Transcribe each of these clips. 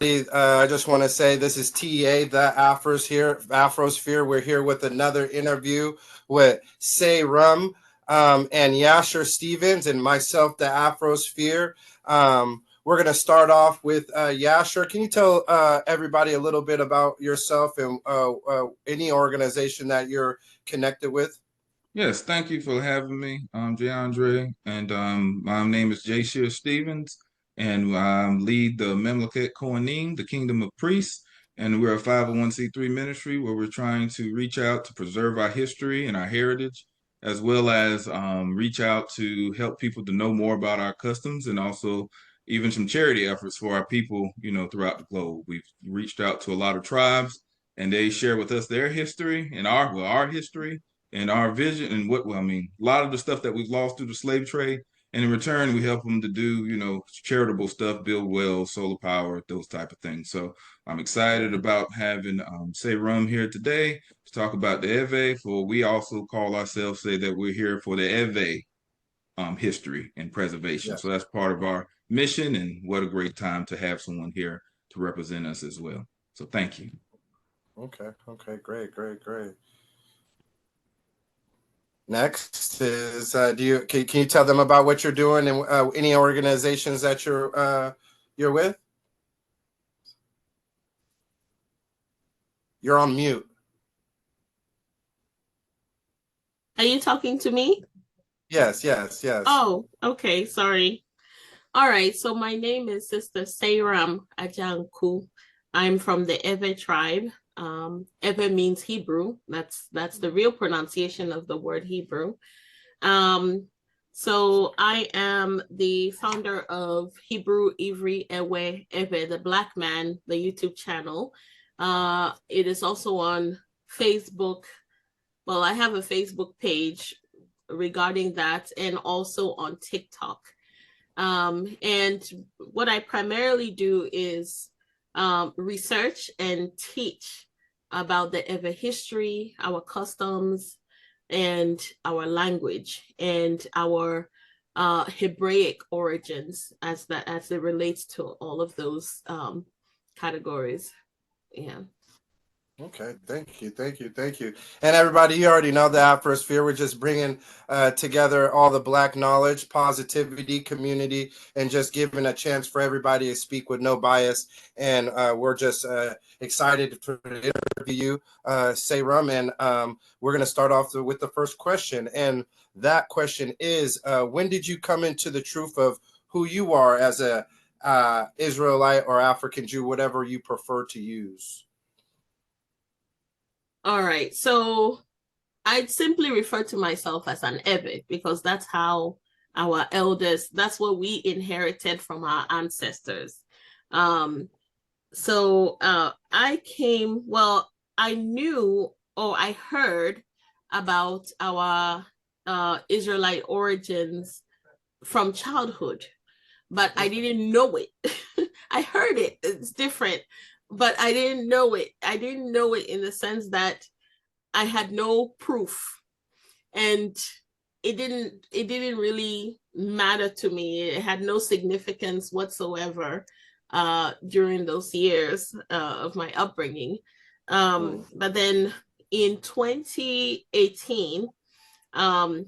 I just want to say this is TA, the Afrosphere. We're here with another interview with Seyram and Yasher Stevens and myself, the Afrosphere. We're going to start off with Yasher. Can you tell everybody a little bit about yourself and any organization that you're connected with? Yes, thank you for having me. I'm DeAndre, and my name is Jay Shear Stevens, and lead the Memleket Kohanim, the Kingdom of Priests, and we're a 501c3 ministry where we're trying to reach out to preserve our history and our heritage, as well as reach out to help people to know more about our customs and also even some charity efforts for our people, throughout the globe. We've reached out to a lot of tribes, and they share with us their history and our history and our vision and a lot of the stuff that we've lost through the slave trade. And in return, we help them to do, charitable stuff, build wells, solar power, those type of things. So I'm excited about having Seyram here today to talk about the Eve, for we also call ourselves, say that we're here for the Eve history and preservation. So Yes. that's part of our mission, and what a great time to have someone here to represent us as well. So thank you. Okay. Okay. Great. Great. Great. Next is can you tell them about what you're doing and any organizations that you're with? You're on mute. Are you talking to me? Yes, yes, yes. Oh, okay. Sorry. All right. So my name is Sister Seyram Ajanku. I'm from the Ewe tribe. Ewe means Hebrew. That's the real pronunciation of the word Hebrew. So I am the founder of Hebrew Ivri Ewe Ewe, the Black Man, the YouTube channel. It is also on Facebook. Well, I have a Facebook page regarding that, and also on TikTok. And what I primarily do is research and teach about the Ewe history, our customs, and our language, and our Hebraic origins as it relates to all of those categories. Yeah. Okay, thank you, thank you, thank you. And everybody, you already know the Afrosphere. We're just bringing together all the Black knowledge, positivity, community, and just giving a chance for everybody to speak with no bias. And we're just excited to interview you, Seyram. And we're going to start off with the first question. And that question is, when did you come into the truth of who you are as a Israelite or African Jew, whatever you prefer to use? All right. So I'd simply refer to myself as an Ewe because that's how our elders, that's what we inherited from our ancestors. I knew, or I heard about our Israelite origins from childhood, but I didn't know it. I heard it, it's different, but I didn't know it. I didn't know it in the sense that I had no proof, and it didn't really matter to me. It had no significance whatsoever during those years of my upbringing. But then in 2018, I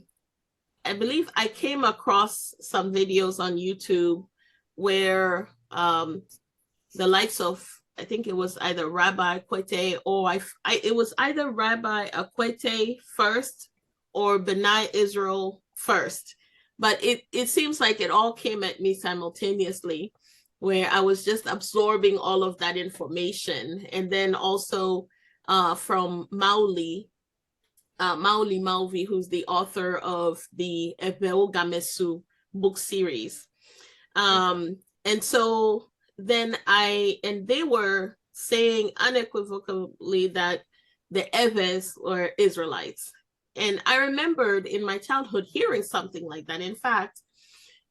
believe I came across some videos on YouTube where the likes of, I think it was either Rabbi Akwete, or it was either Rabbi Akwete first or Benai Israel first. But it seems like it all came at me simultaneously, where I was just absorbing all of that information. And then also from Mauli Malvi, who's the author of the Ebeo Gamesu book series. And so then they were saying unequivocally that the Eves were Israelites. And I remembered in my childhood hearing something like that. In fact,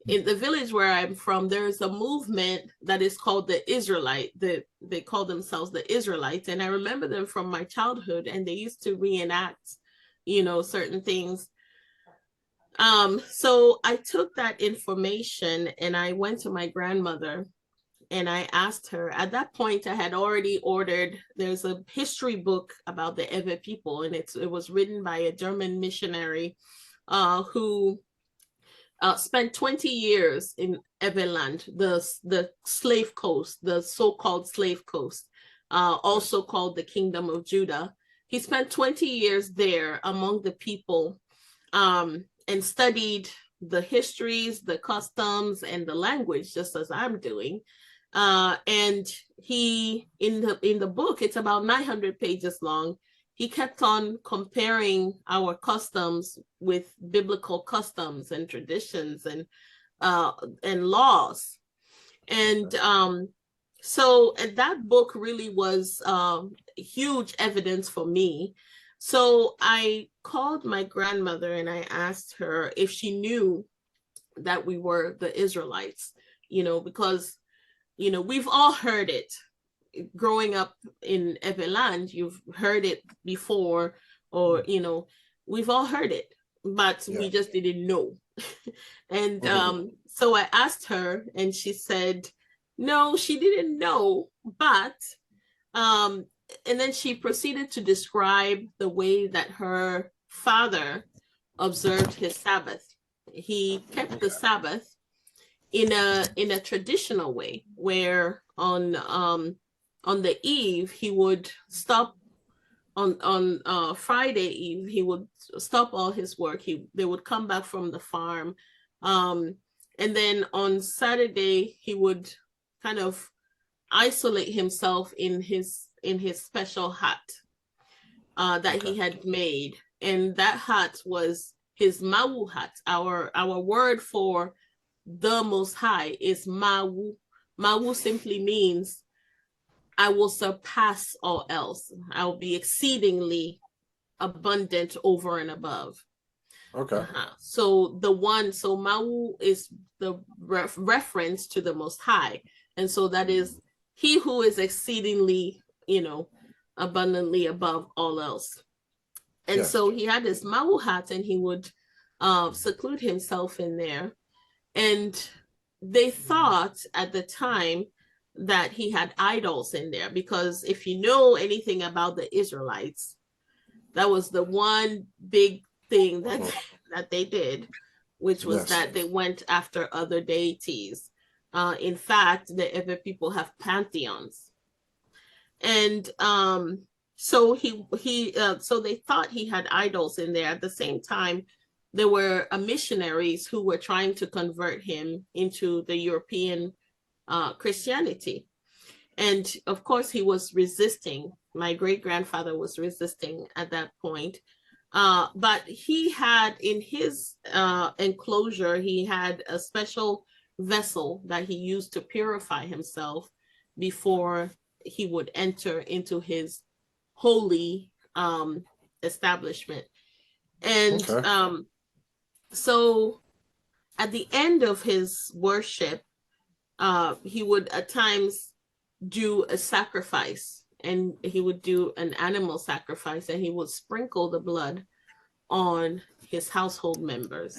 in the village where I'm from, there's a movement that is called the Israelite. They call themselves the Israelites. And I remember them from my childhood, and they used to reenact, certain things. So I took that information and I went to my grandmother and I asked her. At that point, I had already ordered. There's a history book about the Ewe people, and it was written by a German missionary who spent 20 years in Eveland, the slave coast, the so-called slave coast, also called the Kingdom of Judah. He spent 20 years there among the people, and studied the histories, the customs, and the language, just as I'm doing. And he, in the book, it's about 900 pages long. He kept on comparing our customs with biblical customs and traditions and laws. And so and that book really was huge evidence for me. So I called my grandmother and I asked her if she knew that we were the Israelites, because, we've all heard it. Growing up in Eveland, you've heard it before, or, we've all heard it, but we just didn't know. And so I asked her and she said, no, she didn't know, but and then she proceeded to describe the way that her father observed his Sabbath. He kept the Sabbath in a traditional way, where on the eve he would stop. On Friday eve he would stop all his work. They would come back from the farm, and then on Saturday he would kind of isolate himself in his special hut that he had made, and that hut was his Mawu hut. Our word for the Most High is Mawu. Mawu simply means I will surpass all else. I will be exceedingly abundant over and above. Okay. So Mawu is the reference to the Most High. And so that is he who is exceedingly, abundantly above all else. And so he had this Mawu hat, and he would seclude himself in there. And they thought at the time that he had idols in there, because if you know anything about the Israelites, that was the one big thing that they did, which was that they went after other deities. In fact, the Ewe people have pantheons, and so so they thought he had idols in there. At the same time, there were missionaries who were trying to convert him into the European Christianity, and of course he was resisting. My great-grandfather was resisting at that point. But he had in his enclosure, he had a special vessel that he used to purify himself before he would enter into his holy establishment. And so at the end of his worship, he would at times do a sacrifice, and he would do an animal sacrifice, and he would sprinkle the blood on his household members.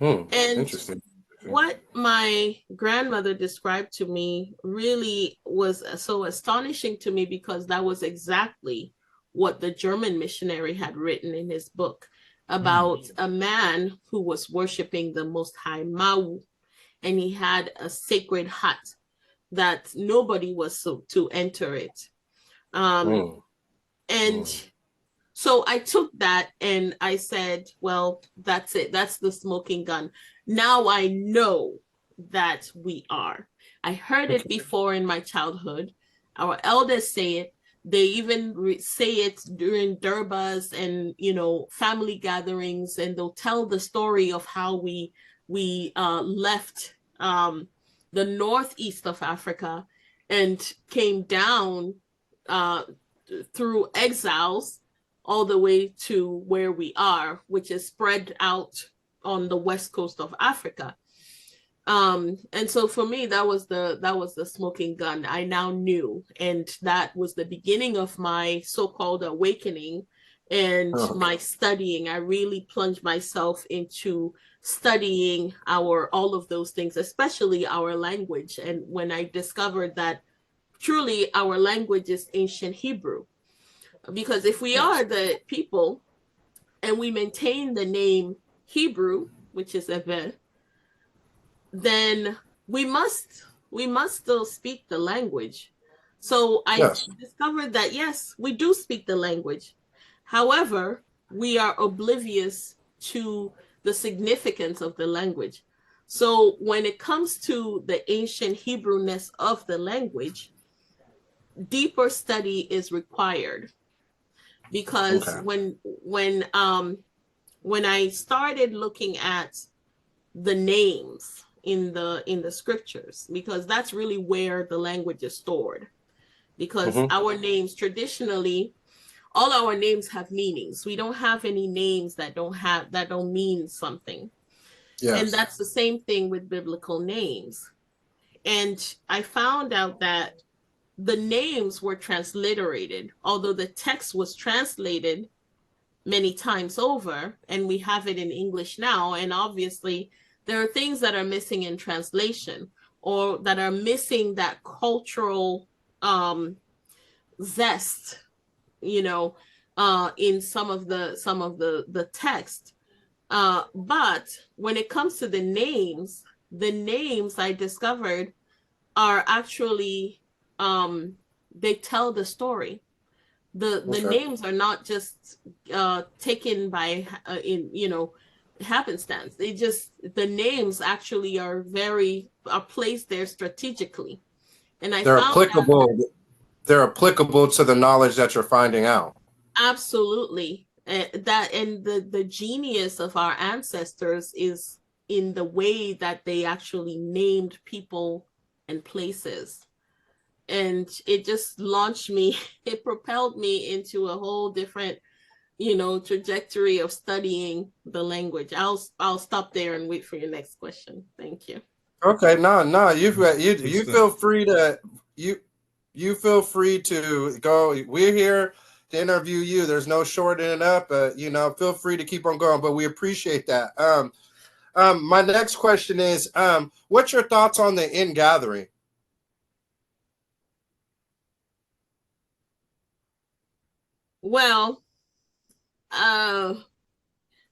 And interesting. What my grandmother described to me really was so astonishing to me, because that was exactly what the German missionary had written in his book about a man who was worshiping the Most High Mawu, and he had a sacred hut that nobody was to enter it. And so I took that and I said, well, that's it. That's the smoking gun. Now I know that we are. I heard it before in my childhood. Our elders say it. They even say it during Durbas and, family gatherings, and they'll tell the story of how we left the northeast of Africa and came down through exiles all the way to where we are, which is spread out on the west coast of Africa. And so for me, that was the smoking gun. I now knew, and that was the beginning of my so-called awakening, and Oh, my studying. I really plunged myself into studying all of those things, especially our language. And when I discovered that truly our language is ancient Hebrew, because if we yes. are the people and we maintain the name Hebrew, which is Ever, then we must still speak the language. So I Yes. discovered that yes, we do speak the language. However, we are oblivious to the significance of the language. So when it comes to the ancient Hebrewness of the language, deeper study is required, because Okay. when I started looking at the names in the scriptures, because that's really where the language is stored, because Hmm. our names traditionally, all our names have meanings. We don't have any names that don't mean something. And Yes. that's the same thing with biblical names. And I found out that the names were transliterated, although the text was translated many times over, and we have it in English now. And obviously, there are things that are missing in translation, or that are missing that cultural zest, you know, in some of the text. But when it comes to the names I discovered are actually they tell the story. The Okay. names are not just taken by in happenstance. They just, the names actually are placed there strategically. And I They're found that applicable. They're applicable to the knowledge that you're finding out. absolutely, that, and the genius of our ancestors is in the way that they actually named people and places. And it just launched me, it propelled me into a whole different trajectory of studying the language. I'll stop there and wait for your next question. Thank you. Okay. No, no. Good You stuff. feel free to you you feel free to go. We're here to interview you. There's no shorting it up. Feel free to keep on going. But we appreciate that. My next question is, what's your thoughts on the in gathering? Well, uh,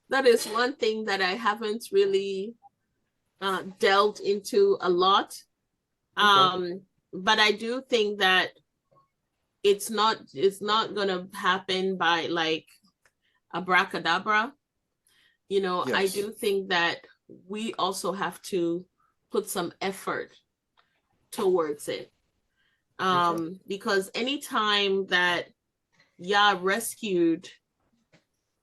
that is one thing that I haven't really delved into a lot. Okay. But I do think that it's not gonna happen by like abracadabra. I Yes. do think that we also have to put some effort towards it. Okay. Because anytime that Yah rescued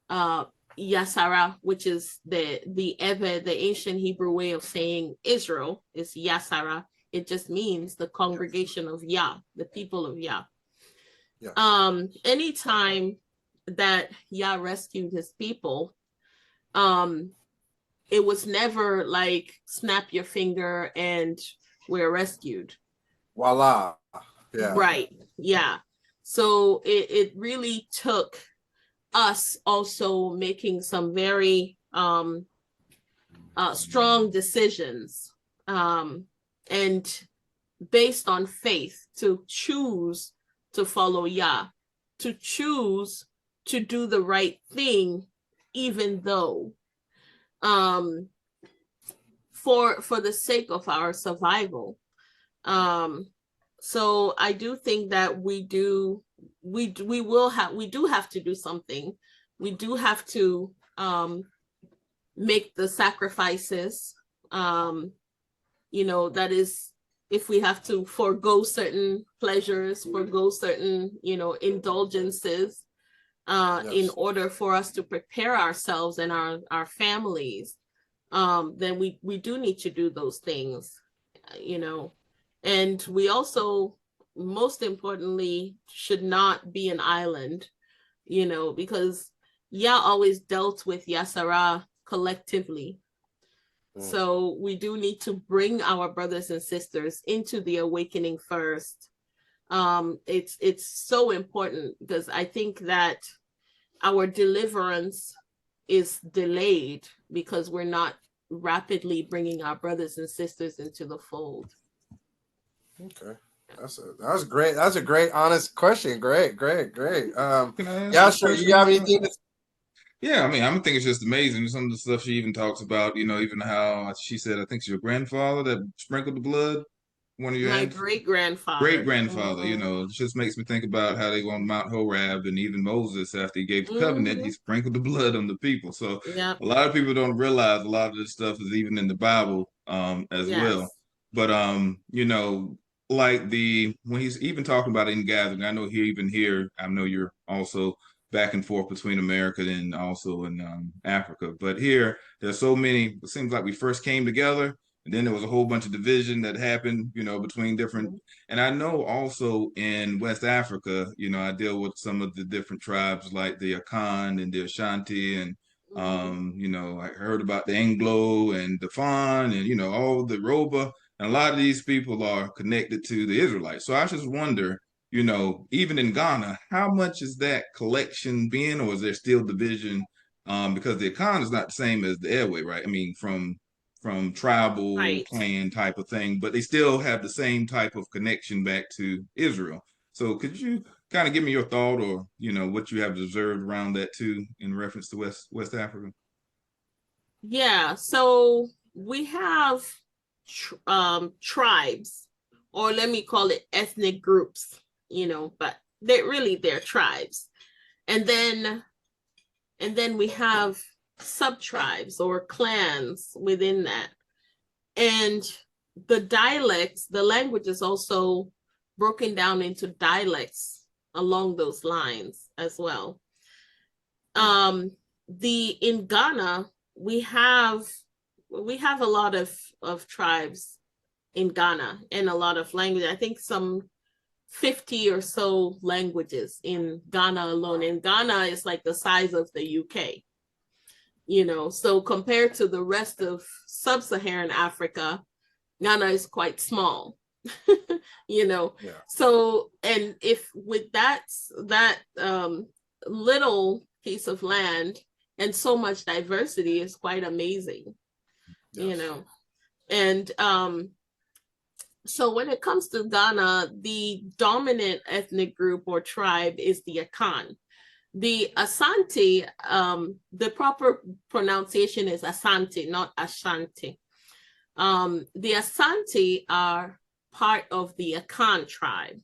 uh Yasara, which is the ancient Hebrew way of saying Israel is Yasara. It just means the congregation of Yah, the people of Yah. Yes. Anytime that Yah rescued his people, um, it was never like snap your finger and we're rescued. Voila. Yeah. Right. Yeah. So it really took us also making some very strong decisions, and based on faith, to choose to follow Yah, to choose to do the right thing, even though um, for the sake of our survival. Um, so I do think that we do have to do something. We do have to make the sacrifices. That is, if we have to forego certain pleasures, forego certain indulgences, in Yes. order for us to prepare ourselves and our families, then we do need to do those things, you know. And we also, most importantly, should not be an island, because Yah always dealt with Yasara collectively. Mm. So we do need to bring our brothers and sisters into the awakening first. It's so important, because I think that our deliverance is delayed because we're not rapidly bringing our brothers and sisters into the fold. Okay. That was great. That's a great, honest question. Great. Can I ask Yeah, a sure. You question? have anything to Yeah, I mean, I think it's just amazing. Some of the stuff she even talks about, even how she said, I think it's your grandfather that sprinkled the blood, one of your My aunts. great grandfather. Great grandfather, it just makes me think about how they go on Mount Horeb, and even Moses, after he gave the covenant, he sprinkled the blood on the people. So Yeah. a lot of people don't realize a lot of this stuff is even in the Bible as well. Yes. But like when he's even talking about in gathering, I know here, I know you're also back and forth between America and also in Africa. But here, there's so many. It seems like we first came together, and then there was a whole bunch of division that happened, between different. And I know also in West Africa, I deal with some of the different tribes like the Akan and the Ashanti, and I heard about the Anglo and the Fan, and all the Roba, and a lot of these people are connected to the Israelites. So I just wonder, even in Ghana, how much is that collection being, or is there still division? Because the Akan is not the same as the Airway, right? I mean, from tribal Right. clan type of thing, but they still have the same type of connection back to Israel. So could you kind of give me your thought, or what you have observed around that too, in reference to West Africa? Yeah. So we have tribes, or let me call it ethnic groups, but they're tribes. And then we have sub-tribes or clans within that. And the dialects, the language is also broken down into dialects along those lines as well. In Ghana, we have a lot of tribes in Ghana, and a lot of language. I think some 50 or so languages in Ghana alone. And Ghana is like the size of the UK. So compared to the rest of sub-Saharan Africa, Ghana is quite small. Yeah. So, and if with that little piece of land and so much diversity is quite amazing. Yes. And so when it comes to Ghana, the dominant ethnic group or tribe is the Akan. The Asante, the proper pronunciation is Asante, not Ashanti. The Asante are part of the Akan tribe.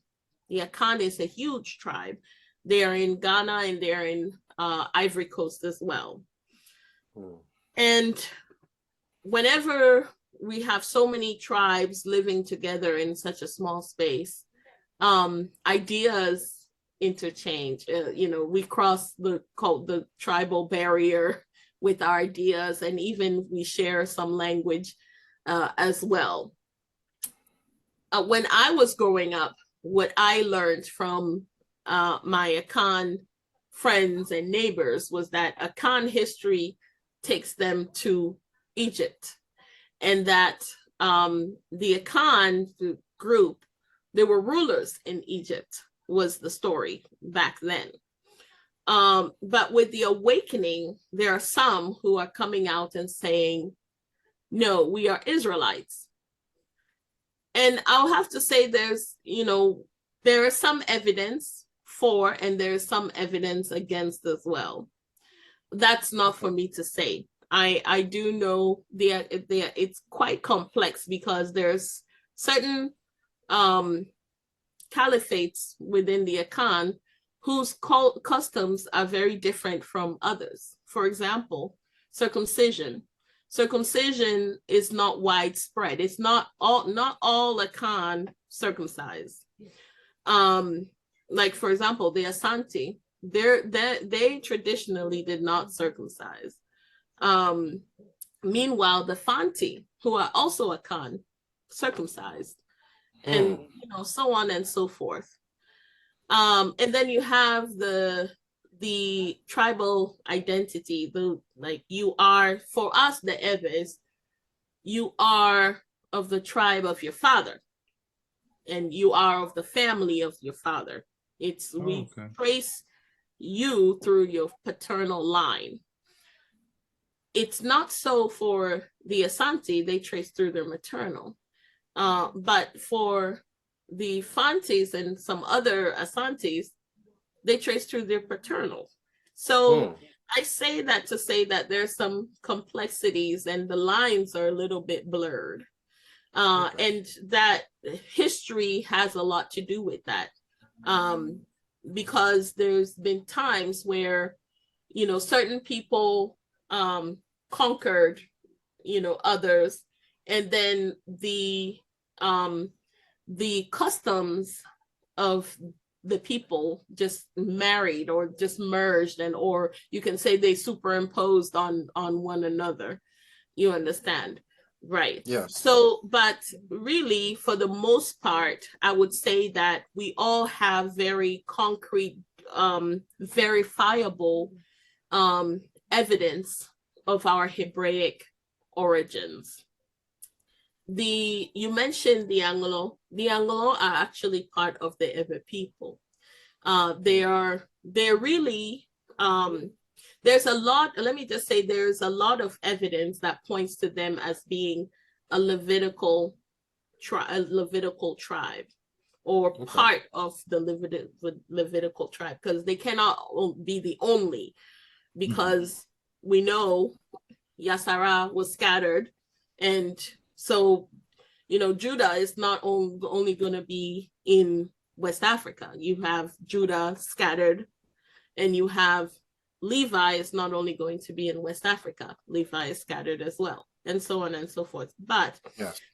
The Akan is a huge tribe. They are in Ghana, and they're in Ivory Coast as well. And whenever we have so many tribes living together in such a small space, ideas interchange. We cross the tribal barrier with our ideas, and even we share some language as well. When I was growing up, what I learned from my Akan friends and neighbors was that Akan history takes them to Egypt, and that the Akan group, they were rulers in Egypt, was the story back then. But with the awakening, there are some who are coming out and saying, no, we are Israelites. And I'll have to say there is some evidence for, and there's some evidence against as well. That's not for me to say. I do know it's quite complex, because there's certain caliphates within the Akan whose customs are very different from others. For example, circumcision. Circumcision is not widespread. It's not all Akan circumcised. Like, for example, the Asante, they traditionally did not circumcise. Meanwhile, the Fanti, who are also Akan, circumcised, and so on and so forth. And then you have the tribal identity. You are, for us, the Eves, you are of the tribe of your father, and you are of the family of your father. We trace you through your paternal line. It's not so for the Asante, they trace through their maternal. But for the Fantes and some other Asantes, they trace through their paternal. So I say that to say that there's some complexities and the lines are a little bit blurred. And that history has a lot to do with that. Because there's been times where, you know, certain people conquered, you know, others, and then the customs of the people just married or just merged, and or you can say they superimposed on one another. You understand? Right. Yes. So, but really, for the most part, I would say that we all have very concrete, verifiable evidence of our Hebraic origins. You mentioned the Anglo. The Anglo are actually part of the Ewe people. They're really, there's a lot, let me just say, there's a lot of evidence that points to them as being a Levitical tribe, or part of the Levitical tribe, because they cannot be the only, because we know Yasara was scattered, and so, you know, Judah is not only going to be in West Africa. You have Judah scattered, and you have Levi is not only going to be in West Africa, Levi is scattered as well, and so on and so forth. But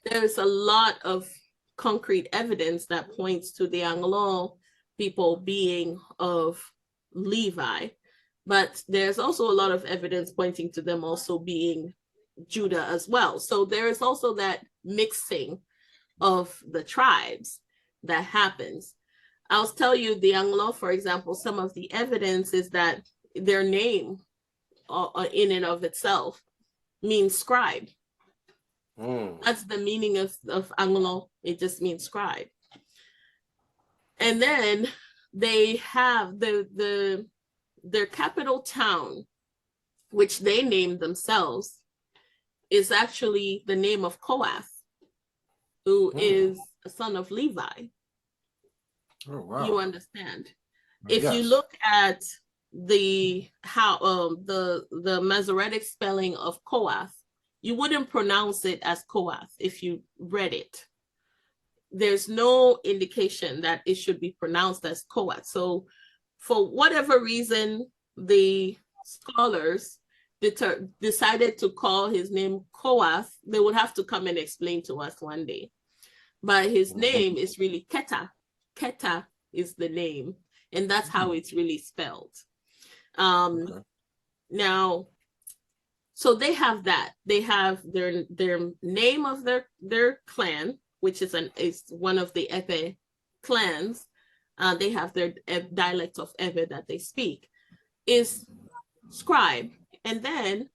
there's a lot of concrete evidence that points to the Anglo people being of Levi, but there's also a lot of evidence pointing to them also being Judah as well. So there is also that mixing of the tribes that happens. I'll tell you, the Anglo, for example, some of the evidence is that their name in and of itself means scribe. That's the meaning of Anglo. It just means scribe. And then they have their capital town, which they named themselves, is actually the name of Koath, who is a son of Levi. Oh, wow. You understand? If you look at the Masoretic spelling of Koath, you wouldn't pronounce it as Koath if you read it. There's no indication that it should be pronounced as Koath. So for whatever reason, the scholars decided to call his name Koath. They would have to come and explain to us one day. But his name is really Keta. Keta is the name, and that's how it's really spelled. Now, so they have that. They have their name of their clan, which is one of the Ewe clans. They have their dialect of Ewe that they speak, is scribe. And then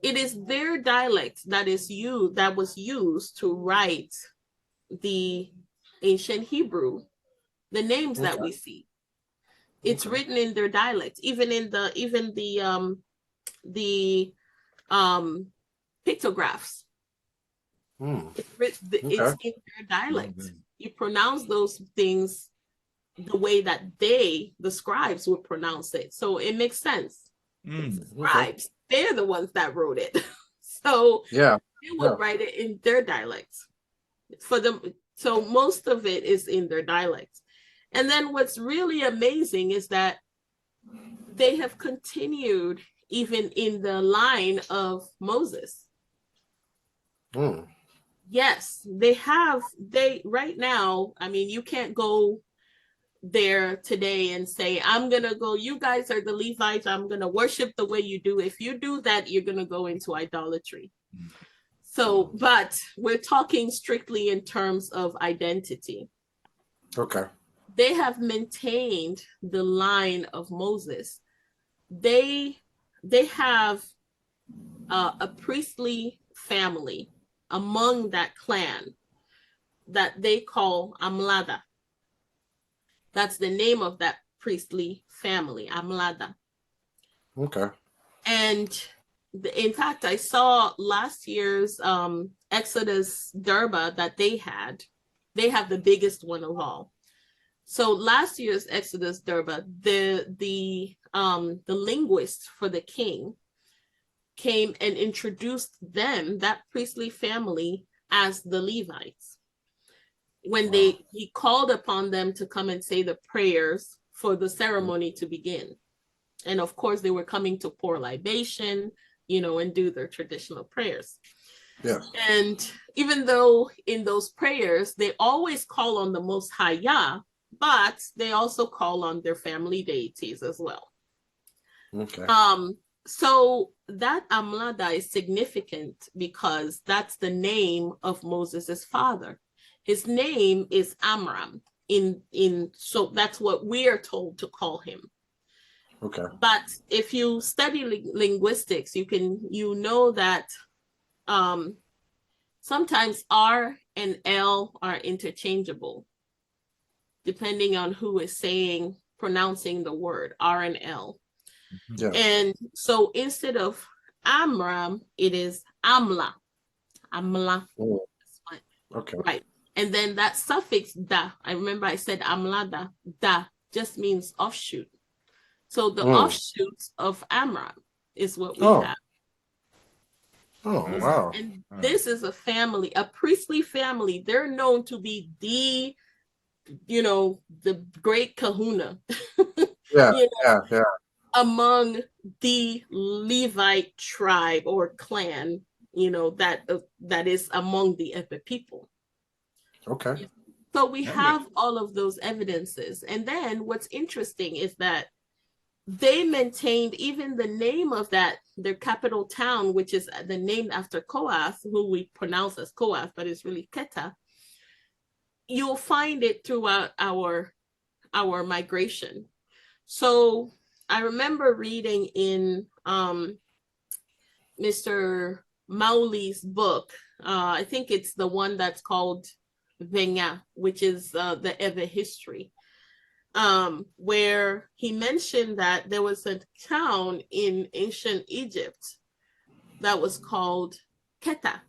it is their dialect that was used to write the ancient Hebrew, the names that we see. It's written in their dialect, even the pictographs. It's in their dialect. You pronounce those things the way that the scribes would pronounce it. So it makes sense. Scribes, they're the ones that wrote it. So they would write it in their dialects for them. So most of it is in their dialects. And then what's really amazing is that they have continued even in the line of Moses. Yes, they have. Right now, I mean, you can't go there today and say, I'm gonna go, you guys are the Levites, I'm gonna worship the way you do. If you do that, you're gonna go into idolatry. So, but we're talking strictly in terms of identity. Okay. They have maintained the line of Moses. They have a priestly family among that clan that they call Amlada. That's the name of that priestly family, Amlada. Okay. And in fact, I saw last year's Exodus Durba that they had. They have the biggest one of all. So last year's Exodus Durba, the linguist for the king came and introduced them, that priestly family, as the Levites. When he called upon them to come and say the prayers for the ceremony to begin. And of course, they were coming to pour libation, and do their traditional prayers. Yeah. And even though in those prayers, they always call on the Most High Yah, but they also call on their family deities as well. Okay. So that Amlada is significant because that's the name of Moses's father. His name is Amram. So that's what we are told to call him. Okay. But if you study linguistics, you know that sometimes R and L are interchangeable, depending on who is pronouncing the word, R and L. Yeah. And so instead of Amram, it is Amla. Amla. Oh. Okay. Right. And then that suffix da, I remember I said Amlada, da just means offshoot. So the offshoots of Amram is what we have. Oh, wow. And this is a family, a priestly family. They're known to be the great kahuna. Yeah, yeah. Among the Levite tribe or clan, that is among the Epe people. Okay. So we have all of those evidences. And then what's interesting is that they maintained even the name of their capital town, which is the name after Koath, who we pronounce as Koath, but it's really Keta. You'll find it throughout our migration. So I remember reading in Mr. Mauli's book, I think it's the one that's called Venya, which is the Ewe history, where he mentioned that there was a town in ancient Egypt that was called Keta.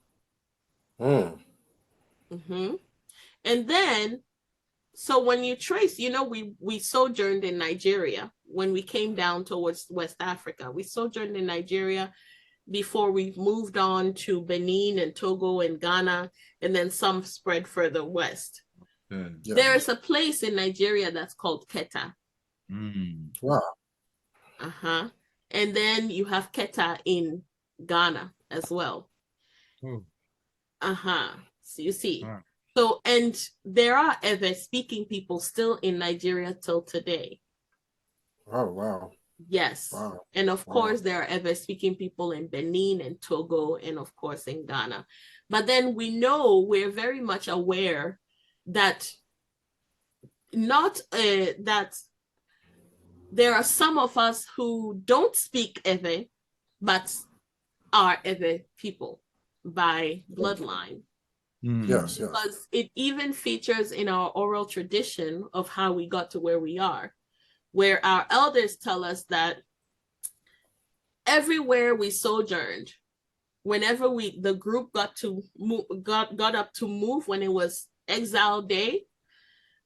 Mm-hmm. And then, so when you trace, we sojourned in Nigeria when we came down towards West Africa. We sojourned in Nigeria before we moved on to Benin and Togo and Ghana, and then some spread further west. Yeah. There is a place in Nigeria that's called Keta. Wow. Uh-huh. And then you have Keta in Ghana as well. Uh-huh. So you see. So, and there are Ewe speaking people still in Nigeria till today. Oh, wow. Yes. Wow. And of course, there are Ewe speaking people in Benin and Togo, and of course in Ghana. But then we're very much aware that that there are some of us who don't speak Ewe, but are Ewe people by bloodline. Yes, Because it even features in our oral tradition of how we got to where we are, where our elders tell us that everywhere we sojourned, whenever the group got up to move when it was exile day,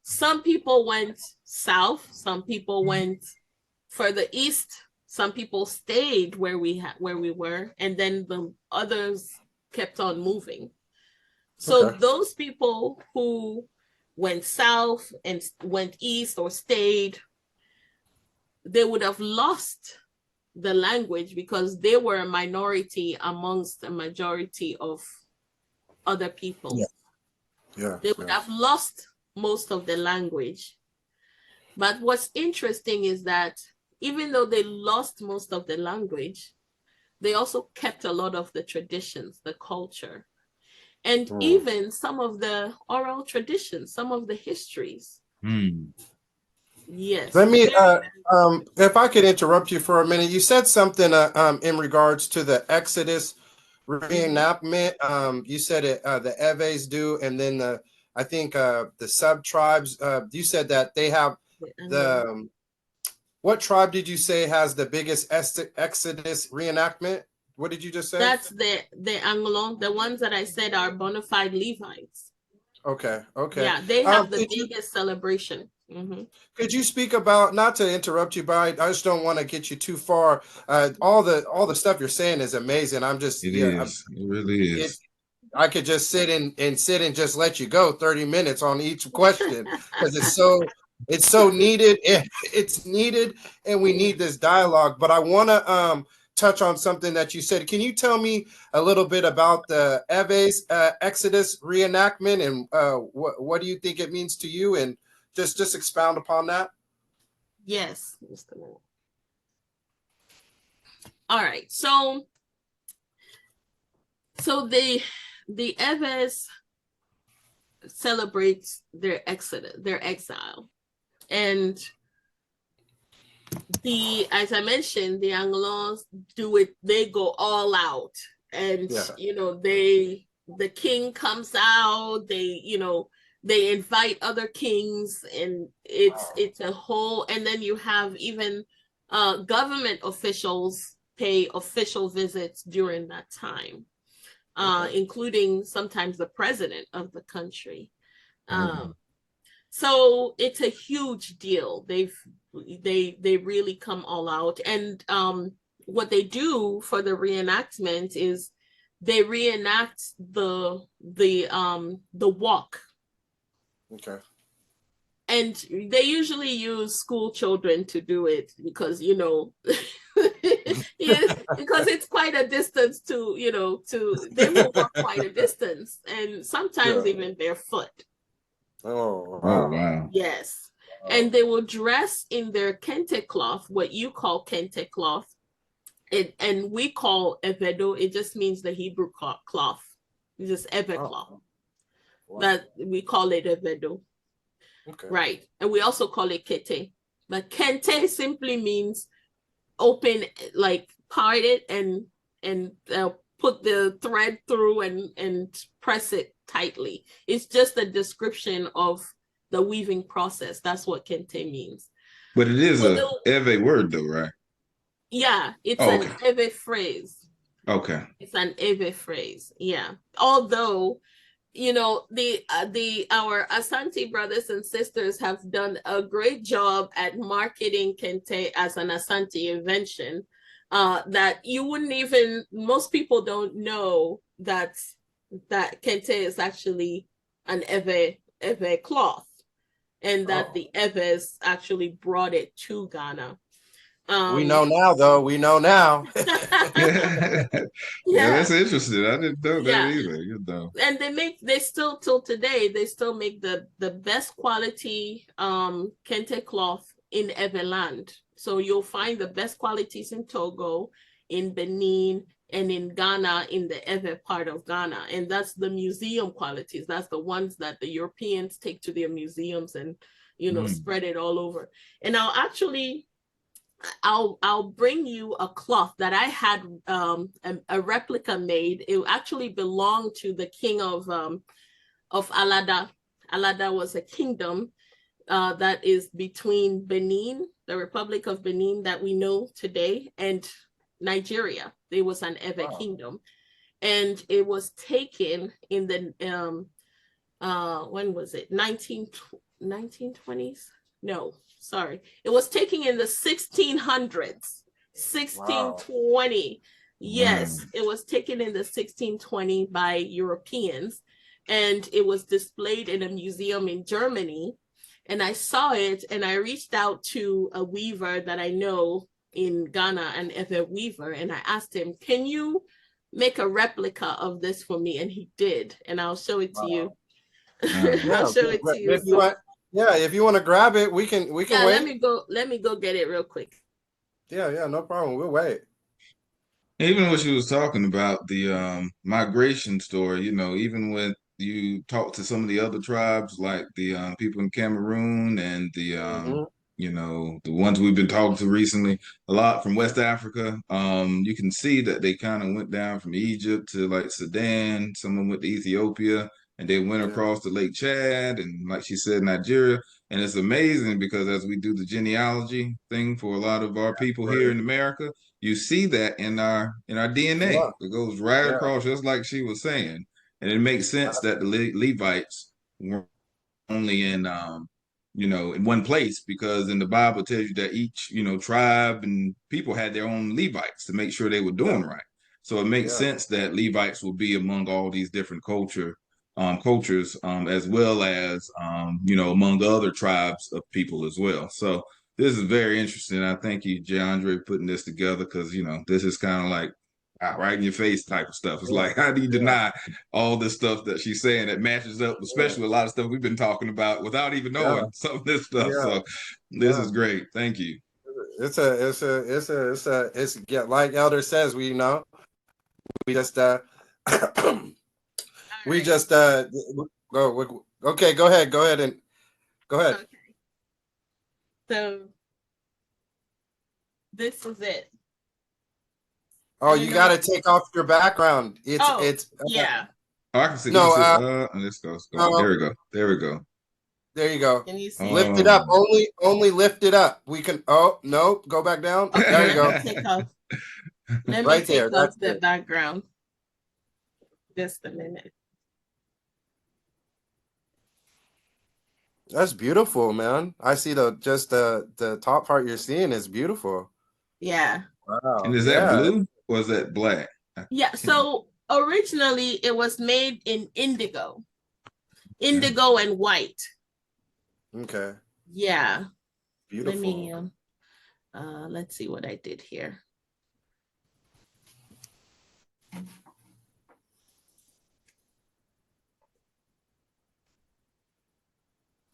some people went south, some people went further east, some people stayed where we were, and then the others kept on moving. So those people who went south and went east or stayed, they would have lost the language because they were a minority amongst a majority of other people. Yeah. They would have lost most of the language. But what's interesting is that even though they lost most of the language, they also kept a lot of the traditions, the culture, and even some of the oral traditions, some of the histories. Yes. Let me, if I could interrupt you for a minute, you said something in regards to the Exodus reenactment. You said it, the Eves do, and then I think the sub tribes. You said that they have what tribe did you say has the biggest Exodus reenactment? What did you just say? That's the Anglo, the ones that I said are bona fide Levites. Okay. Yeah, they have the biggest celebration. Could you speak about, not to interrupt you, but I just don't want to get you too far. All the stuff you're saying is amazing. I'm just, it really is. I could just sit and just let you go 30 minutes on each question because it's so needed. It's needed, and we need this dialogue. But I want to touch on something that you said. Can you tell me a little bit about the Eve's Exodus reenactment, and what do you think it means to you, and just expound upon that? Yes, Mr. Moore. All right, so the Eves celebrates their exodus, their exile, and as I mentioned, the Anglos do it. They go all out, and the king comes out. They invite other kings, and it's a whole. And then you have even government officials pay official visits during that time. Including sometimes the president of the country. So it's a huge deal. They really come all out. And what they do for the reenactment is they reenact the walk. Okay. And they usually use school children to do it because, because it's quite a distance they will walk quite a distance, and sometimes even barefoot. Oh, wow. Yes. And they will dress in their kente cloth, what you call kente cloth. And we call evedo. It just means the Hebrew cloth. It's just eve cloth. Wow. That we call it evedo. Okay. Right. And we also call it kente. But kente simply means open, like part it and put the thread through and press it tightly. It's just a description of the weaving process. That's what kente means. But it is a Ewe word though, right? Yeah, it's an Ewe phrase. Okay. It's an Ewe phrase. Yeah. Although our Asante brothers and sisters have done a great job at marketing kente as an Asante invention, that you wouldn't even, most people don't know that kente is actually an Ewe cloth, and that the Eves actually brought it to Ghana. We know now, though. We know now. Yeah, that's interesting. I didn't know that either. And they still till today, they still make the best quality kente cloth in Everland. So you'll find the best qualities in Togo, in Benin, and in Ghana, in the Ewe part of Ghana. And that's the museum qualities. That's the ones that the Europeans take to their museums and spread it all over. And I'll bring you a cloth that I had a replica made. It actually belonged to the king of Alada. Alada was a kingdom that is between Benin, the Republic of Benin that we know today, and Nigeria. It was an Ewe kingdom, and it was taken in the when was it? 1920s? No. Sorry, it was taken in the 1600s, 1620. Wow. Yes, it was taken in the 1620 by Europeans, and it was displayed in a museum in Germany. And I saw it, and I reached out to a weaver that I know in Ghana, an Ewe weaver, and I asked him, "Can you make a replica of this for me?" And he did, and I'll show it to you. I'll show it to you. Yeah, if you want to grab it, we can wait. Let me go get it real quick. Yeah, no problem. We'll wait. Even what she was talking about, the migration story, even when you talk to some of the other tribes, like the people in Cameroon and the the ones we've been talking to recently, a lot from West Africa, you can see that they kind of went down from Egypt to like Sudan, someone went to Ethiopia. and they went across the Lake Chad and, like she said, Nigeria. And it's amazing because as we do the genealogy thing for a lot of our people here in America, you see that in our DNA. It goes right across, just like she was saying. And it makes sense that the Levites weren't only in in one place, because in the Bible it tells you that each tribe and people had their own Levites to make sure they were doing right. So it makes sense that Levites will be among all these different cultures, as well as among other tribes of people as well. So this is very interesting. I thank you, JeAndre, putting this together, because this is kind of like right in your face type of stuff. It's like, how do you deny all this stuff that she's saying that matches up, especially a lot of stuff we've been talking about without even knowing some of this stuff. So this is great. Thank you. It's like Elder says, we just we just go. Okay, go ahead and go ahead. Okay. So this is it. Oh, you got to take off your background. It's yeah. Oh, I can see. No, let's go. There we go. There we go. There you go. Can you see? Lift it up. Only lift it up. We can. Oh no, go back down. Okay, there you go. Let me take off the background. Just a minute. That's beautiful, man. I see the top part you're seeing is beautiful. Yeah. Wow. And is that blue or is that black? Yeah. So originally it was made in indigo and white. Okay. Yeah. Beautiful. Let me let's see what I did here.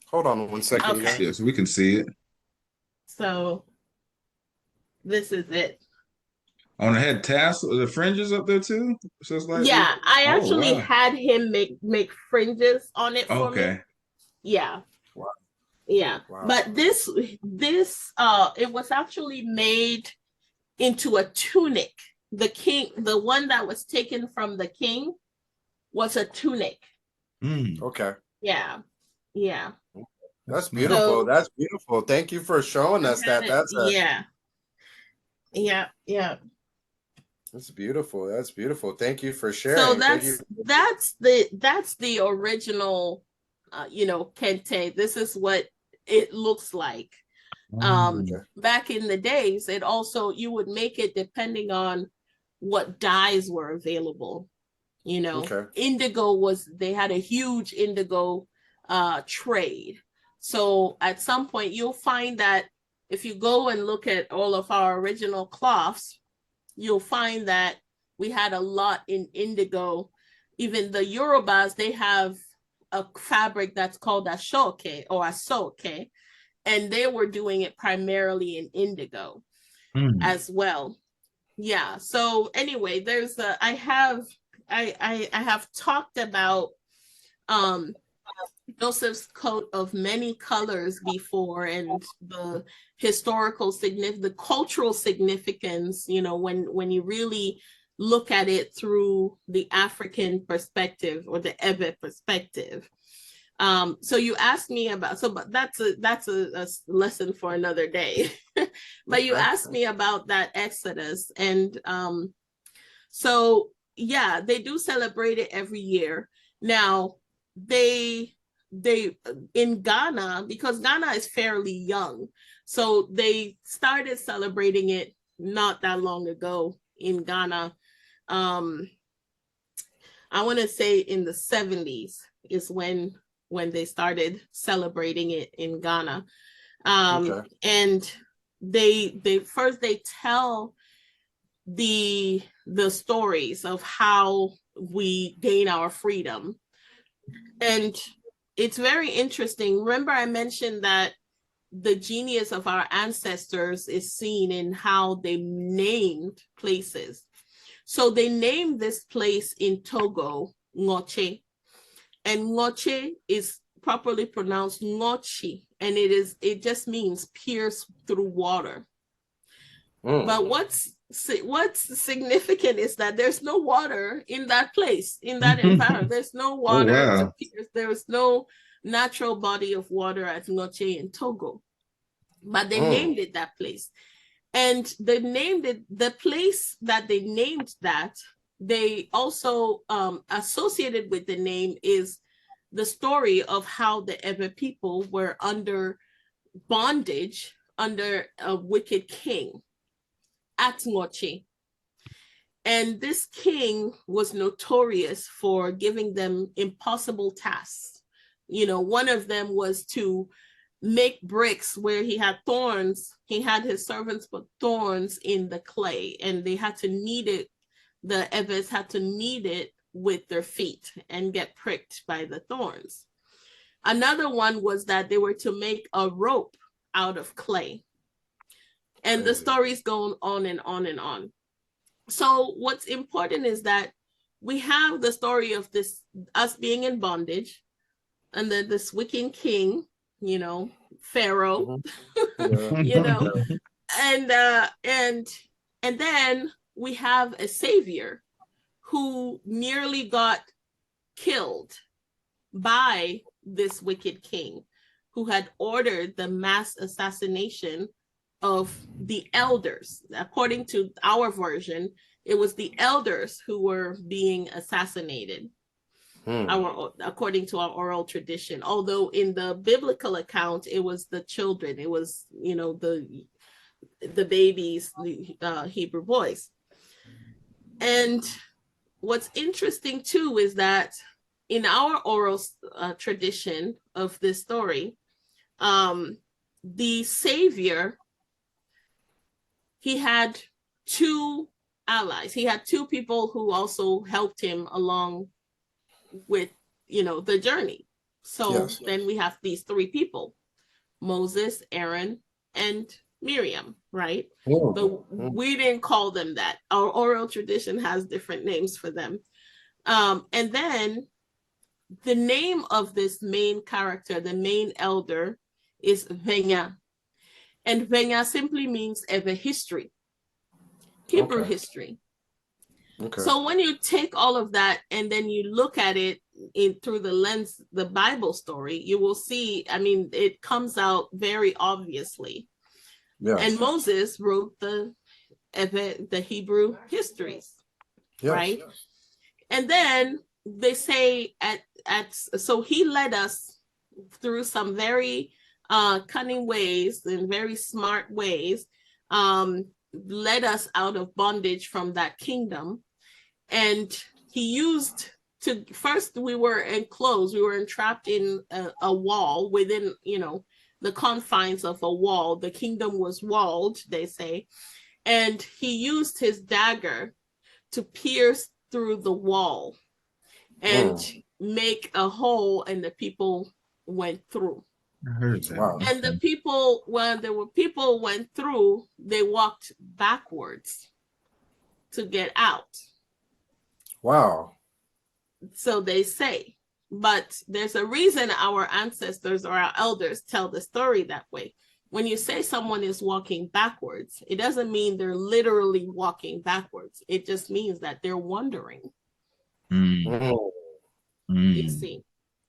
Hold on 1 second. Okay. Yeah, so we can see it. So this is it. On the head tassel, the fringes up there too. So it's like I actually had him make fringes on it for me. Yeah. Wow. Yeah. Wow. But this it was actually made into a tunic. The one that was taken from the king was a tunic. Okay. Yeah. Yeah. That's beautiful. That's beautiful. Thank you for showing us that. Yeah. That's beautiful. That's beautiful. Thank you for sharing. So that's the original kente. This is what it looks like. Back in the days, it also, you would make it depending on what dyes were available. Indigo they had a huge indigo trade. So at some point you'll find that if you go and look at all of our original cloths, you'll find that we had a lot in indigo. Even the Yorubas, they have a fabric that's called ashoke or asoke, and they were doing it primarily in indigo as well. Yeah. So anyway, I have talked about Joseph's coat of many colors before, and the historical the cultural significance, when you really look at it through the African perspective or the Ebe perspective. So you asked me about, but that's a lesson for another day. But you asked me about that Exodus, and so yeah, they do celebrate it every year. Now they in Ghana, because Ghana is fairly young, so they started celebrating it not that long ago in Ghana. I want to say in the 70s is when they started celebrating it in Ghana. And they tell the stories of how we gain our freedom. And it's very interesting. Remember, I mentioned that the genius of our ancestors is seen in how they named places. So they named this place in Togo, Ngoche. And Ngoche is properly pronounced Ngochi, and it just means pierce through water. But what's what's significant is that there's no water in that place, in that environment. There's no water. Oh, wow. To pierce. There's no natural body of water at Noche in Togo, but they named it that place. And they named it, the place that they named that, they also associated with the name is the story of how the Ewe people were under bondage under a wicked king at Ngoche. And this king was notorious for giving them impossible tasks. You know, one of them was to make bricks where he had thorns. He had his servants put thorns in the clay, and they had to knead it. The Ewes had to knead it with their feet and get pricked by the thorns. Another one was that they were to make a rope out of clay. And the story's going on and on and on. So what's important is that we have the story of this, us being in bondage, and then this wicked king, you know, Pharaoh, you know, and then we have a savior who nearly got killed by this wicked king, who had ordered the mass assassination of the elders. According to our version, it was the elders who were being assassinated. According to our oral tradition, although in the biblical account it was the children, it was, you know, the babies, the Hebrew boys. And what's interesting too is that in our oral tradition of this story, the savior, he had two allies. He had two people who also helped him along with, you know, the journey. So then we have these three people: Moses, Aaron, and Miriam, right? But we didn't call them that. Our oral tradition has different names for them. And then the name of this main character, the main elder, is Venya. And Venya simply means ever history, Hebrew history. So when you take all of that and then you look at it through the lens, the Bible story, you will see, I mean, it comes out very obviously. And Moses wrote the Hebrew histories, right? And then they say so he led us through some very cunning ways and very smart ways, led us out of bondage from that kingdom. And he used to, first we were enclosed, we were entrapped in a wall within, you know, the confines of a wall. The kingdom was walled, they say. And he used his dagger to pierce through the wall and make a hole, and the people went through. I heard that. Wow. And the people, when there were people went through, they walked backwards to get out. Wow. So they say, but there's a reason our ancestors or our elders tell the story that way. When you say someone is walking backwards, it doesn't mean they're literally walking backwards. It just means that they're wandering. You see.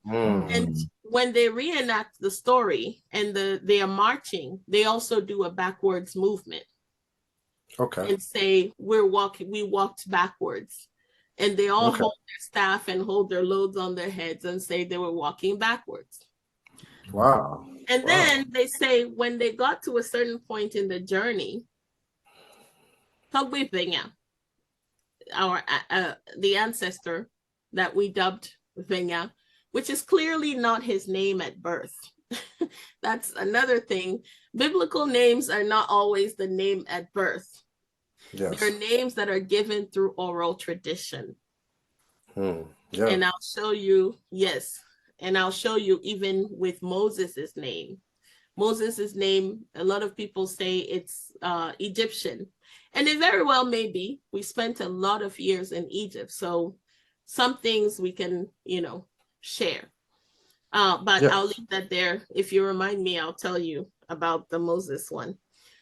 And when they reenact the story and they are marching, they also do a backwards movement. And say, we walked backwards. And they all hold their staff and hold their loads on their heads and say they were walking backwards. Wow. And then they say when they got to a certain point in the journey, Togwivenya, the ancestor that we dubbed Venya, which is clearly not his name at birth. That's another thing. Biblical names are not always the name at birth. There are names that are given through oral tradition. And I'll show you, and I'll show you even with Moses's name. Moses's name, a lot of people say it's Egyptian. And it very well may be. We spent a lot of years in Egypt. So some things we can, you know, share. But I'll leave that there. If you remind me, I'll tell you about the Moses one.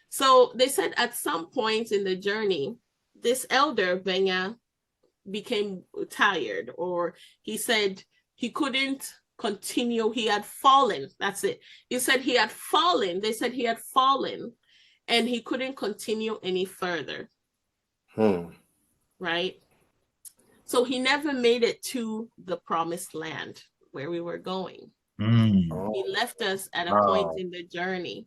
So they said at some point in the journey, this elder, Benya, became tired, or he said he couldn't continue. He had fallen. That's it. He said he had fallen. They said he had fallen and he couldn't continue any further. Right? So he never made it to the promised land where we were going. He left us at a point in the journey.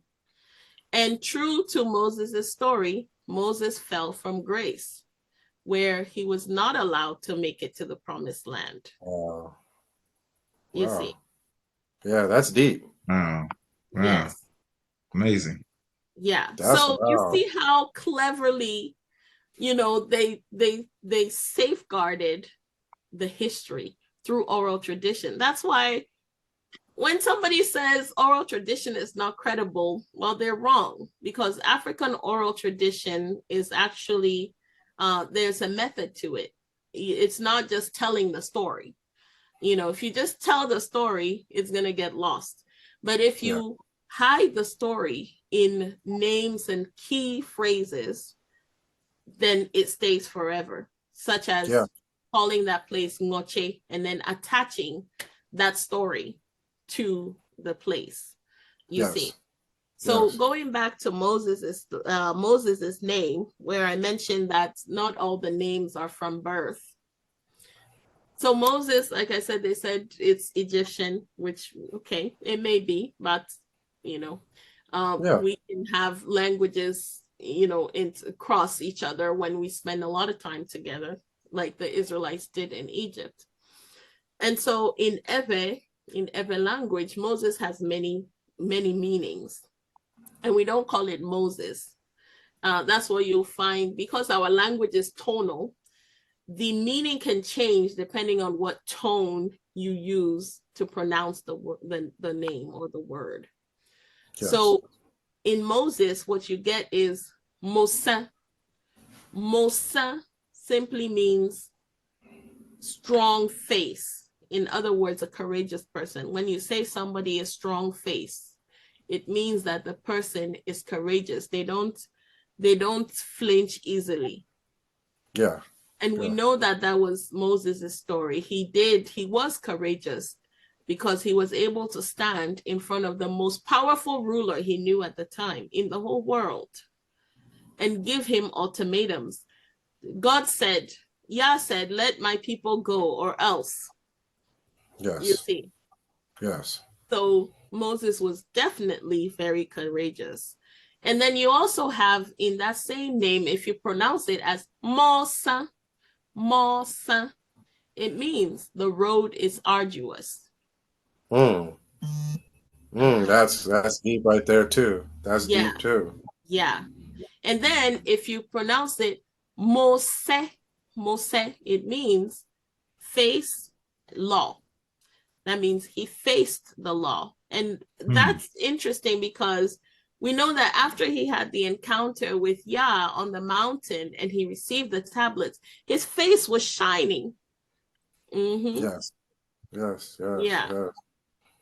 And true to Moses' story, Moses fell from grace, where he was not allowed to make it to the promised land. You see? Yeah, that's deep. Wow. Yes. Amazing. Yeah. So you see how cleverly, you know, they safeguarded the history through oral tradition. That's why when somebody says oral tradition is not credible, well, they're wrong, because African oral tradition is actually, there's a method to it. It's not just telling the story. You know, if you just tell the story, it's going to get lost. But if you hide the story in names and key phrases, then it stays forever, such as calling that place Ngoche and then attaching that story to the place, you see. So going back to Moses's name, where I mentioned that not all the names are from birth. So Moses, like I said, they said it's Egyptian, which, okay, it may be, but, you know, we can have languages, you know, cross each other when we spend a lot of time together, like the Israelites did in Egypt. And so in Ewe language, Moses has many, many meanings. And we don't call it Moses. That's what you'll find, because our language is tonal. The meaning can change depending on what tone you use to pronounce the name or the word. So in Moses, what you get is Mosa. Mosa simply means strong face. In other words, a courageous person. When you say somebody is strong face, it means that the person is courageous. They don't flinch easily. Yeah. And we know that was Moses' story. He was courageous because he was able to stand in front of the most powerful ruler he knew at the time in the whole world and give him ultimatums. God said, Yah said, let my people go or else. Yes. You see? Yes. So Moses was definitely very courageous. And then you also have in that same name, if you pronounce it as Mosa, Mosa, it means the road is arduous. That's deep right there too. That's deep too. Yeah. And then if you pronounce it Mose, it means face law. That means he faced the law. And that's interesting because we know that after he had the encounter with Yah on the mountain and he received the tablets, his face was shining. Yes.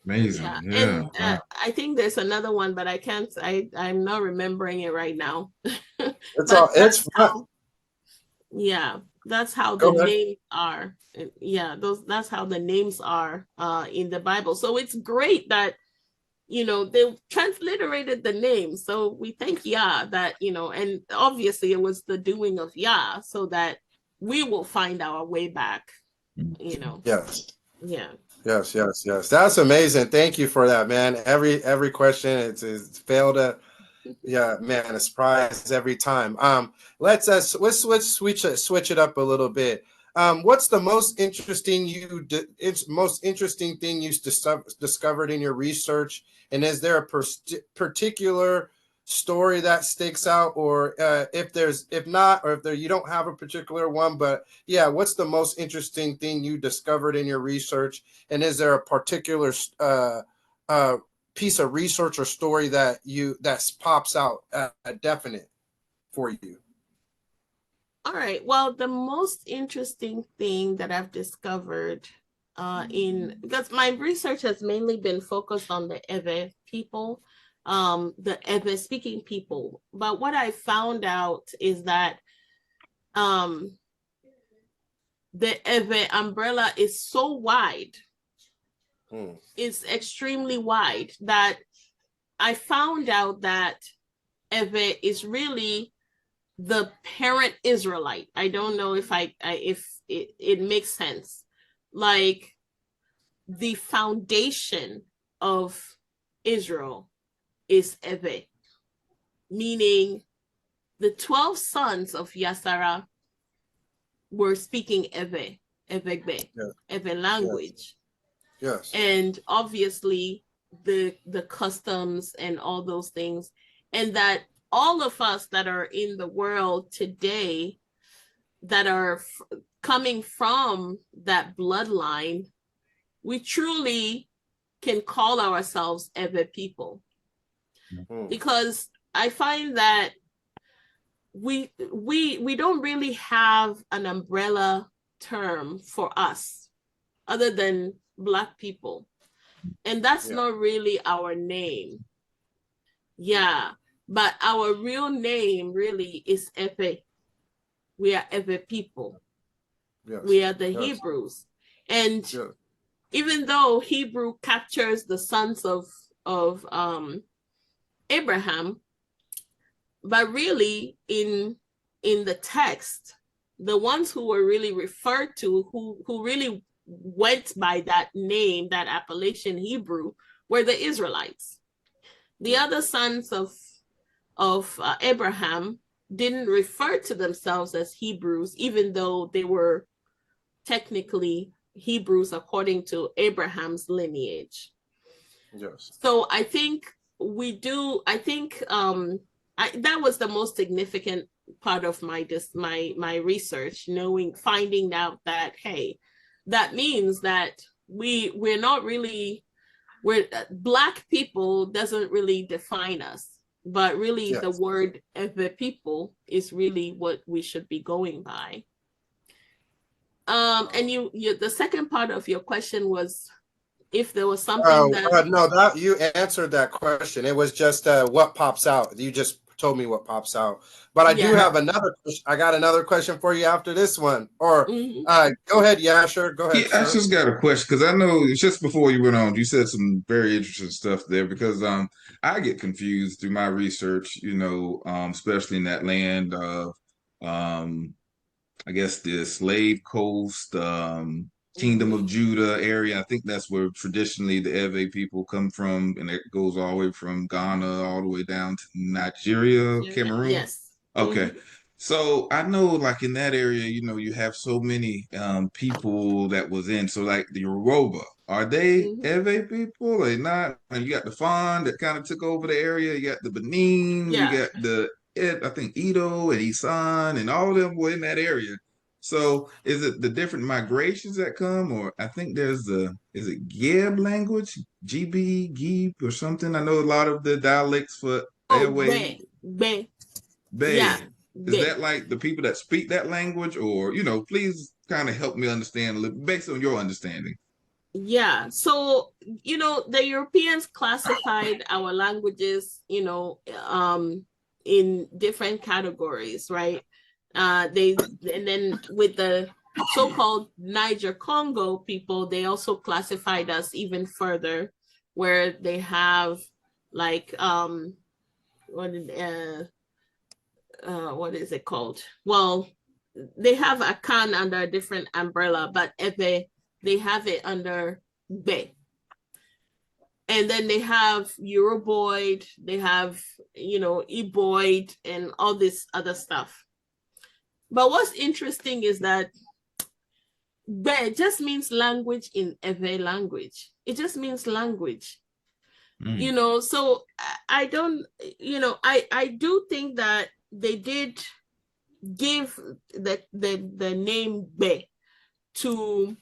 Amazing. And I think there's another one, but I'm not remembering it right now. It's fun. That's how the names are. That's how the names are in the Bible. So it's great that, you know, they transliterated the name. So we thank Yah that, you know, and obviously it was the doing of Yah so that we will find our way back, you know. Yes. Yeah. Yes. That's amazing. Thank you for that, man. Every question it's failed to, man, a surprise every time. Let's switch it up a little bit. What's the most interesting thing you discovered in your research, and is there a particular story that sticks out, or if you don't have a particular one, but what's the most interesting thing you discovered in your research, and is there a particular piece of research or story that pops out definite for you? All right. Well, the most interesting thing that I've discovered because my research has mainly been focused on the Ewe people, the Ewe speaking people. But what I found out is that the Ewe umbrella is so wide, it's extremely wide, that I found out that Ewe is really the parent Israelite. I don't know if if it makes sense. Like, the foundation of Israel is Ewe, meaning the 12 sons of Yasara were speaking Ewe, Ewe language. Yes. And obviously the customs and all those things, and that all of us that are in the world today that are coming from that bloodline, we truly can call ourselves Ewe people. Because I find that we don't really have an umbrella term for us other than Black people, and that's not really our name. But our real name really is Ewe. We are Ewe people. We are the Hebrews. And even though Hebrew captures the sons of Abraham, but really in the text, the ones who were really referred to, who really went by that name, that appellation Hebrew, were the Israelites. The other sons of Abraham didn't refer to themselves as Hebrews, even though they were technically Hebrews according to Abraham's lineage. Yes. So I think that was the most significant part of my research, finding out that, hey, that means that we're not really, Black people doesn't really define us, but really the word Ewe people is really what we should be going by. And the second part of your question was if there was something that you answered that question. It was just what pops out. You just told me what pops out. But I do have another question. I got another question for you after this one. Or go ahead, Yasher. Go ahead. I just got a question, because I know just before you went on, you said some very interesting stuff there, because I get confused through my research, especially in that land of I guess the Slave Coast, Kingdom of Judah area. I think that's where traditionally the Ewe people come from, and it goes all the way from Ghana all the way down to Nigeria, Cameroon. Yes. Okay. So I know, like, in that area, you have so many people that was in. So, like, the Yoruba, are they Ewe people? Or not? And you got the Fon that kind of took over the area. You got the Benin. You got I think Edo and Isan and all of them were in that area. So is it the different migrations that come, or I think there's is it Geb language, GB, Gib or something? I know a lot of the dialects for Ewe. Be. Yeah. Is that like the people that speak that language, or, please kind of help me understand a little based on your understanding. Yeah. So, the Europeans classified our languages, in different categories, right? And then with the so-called Niger Congo people, they also classified us even further, where they have like what is it called? Well, they have Akan under a different umbrella, but Ewe, they have it under Be. And then they have Euroboid, they have, Eboid, and all this other stuff. But what's interesting is that Be just means language in Ewe language. It just means language. So I don't, I do think that they did give the name Be to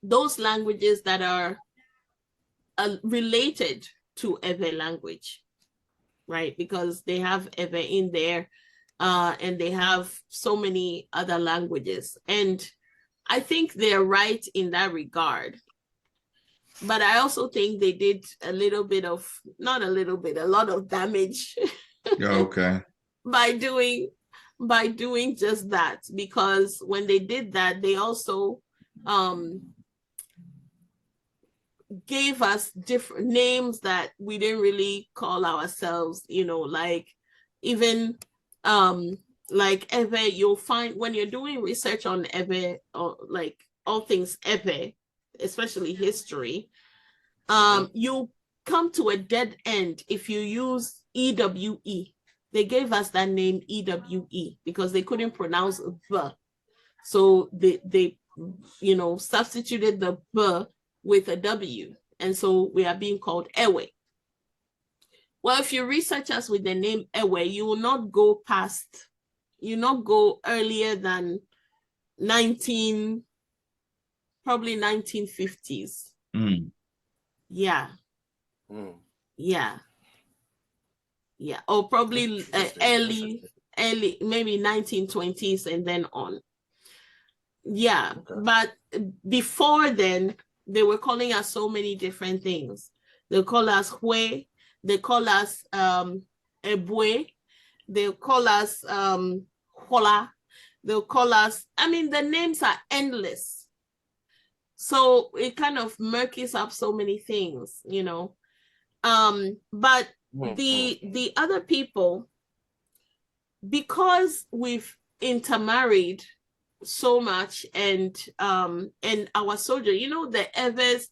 those languages that are related to Ewe language, right? Because they have Ewe in there, and they have so many other languages. And I think they're right in that regard. but I also think they did a little bit of, not a little bit, a lot of damage Yeah, okay. by doing just that, because when they did that, they also gave us different names that we didn't really call ourselves, like even like Ewe, you'll find when you're doing research on Ewe, or like all things Ewe, especially history, you come to a dead end if you use EWE. They gave us that name EWE because they couldn't pronounce the. So they substituted the B with a W. And so we are being called Ewe. Well, if you research us with the name Ewe, you will not go earlier than probably 1950s. Mm. Yeah. Yeah. Yeah. Or probably early, maybe 1920s and then on. Yeah. Okay. But before then, they were calling us so many different things. They call us Hue, they call us Ebwe, they call us Hola, they'll call us, the names are endless. So it kind of murkies up so many things, But the other people, because we've intermarried so much, and our soldier, the Evers,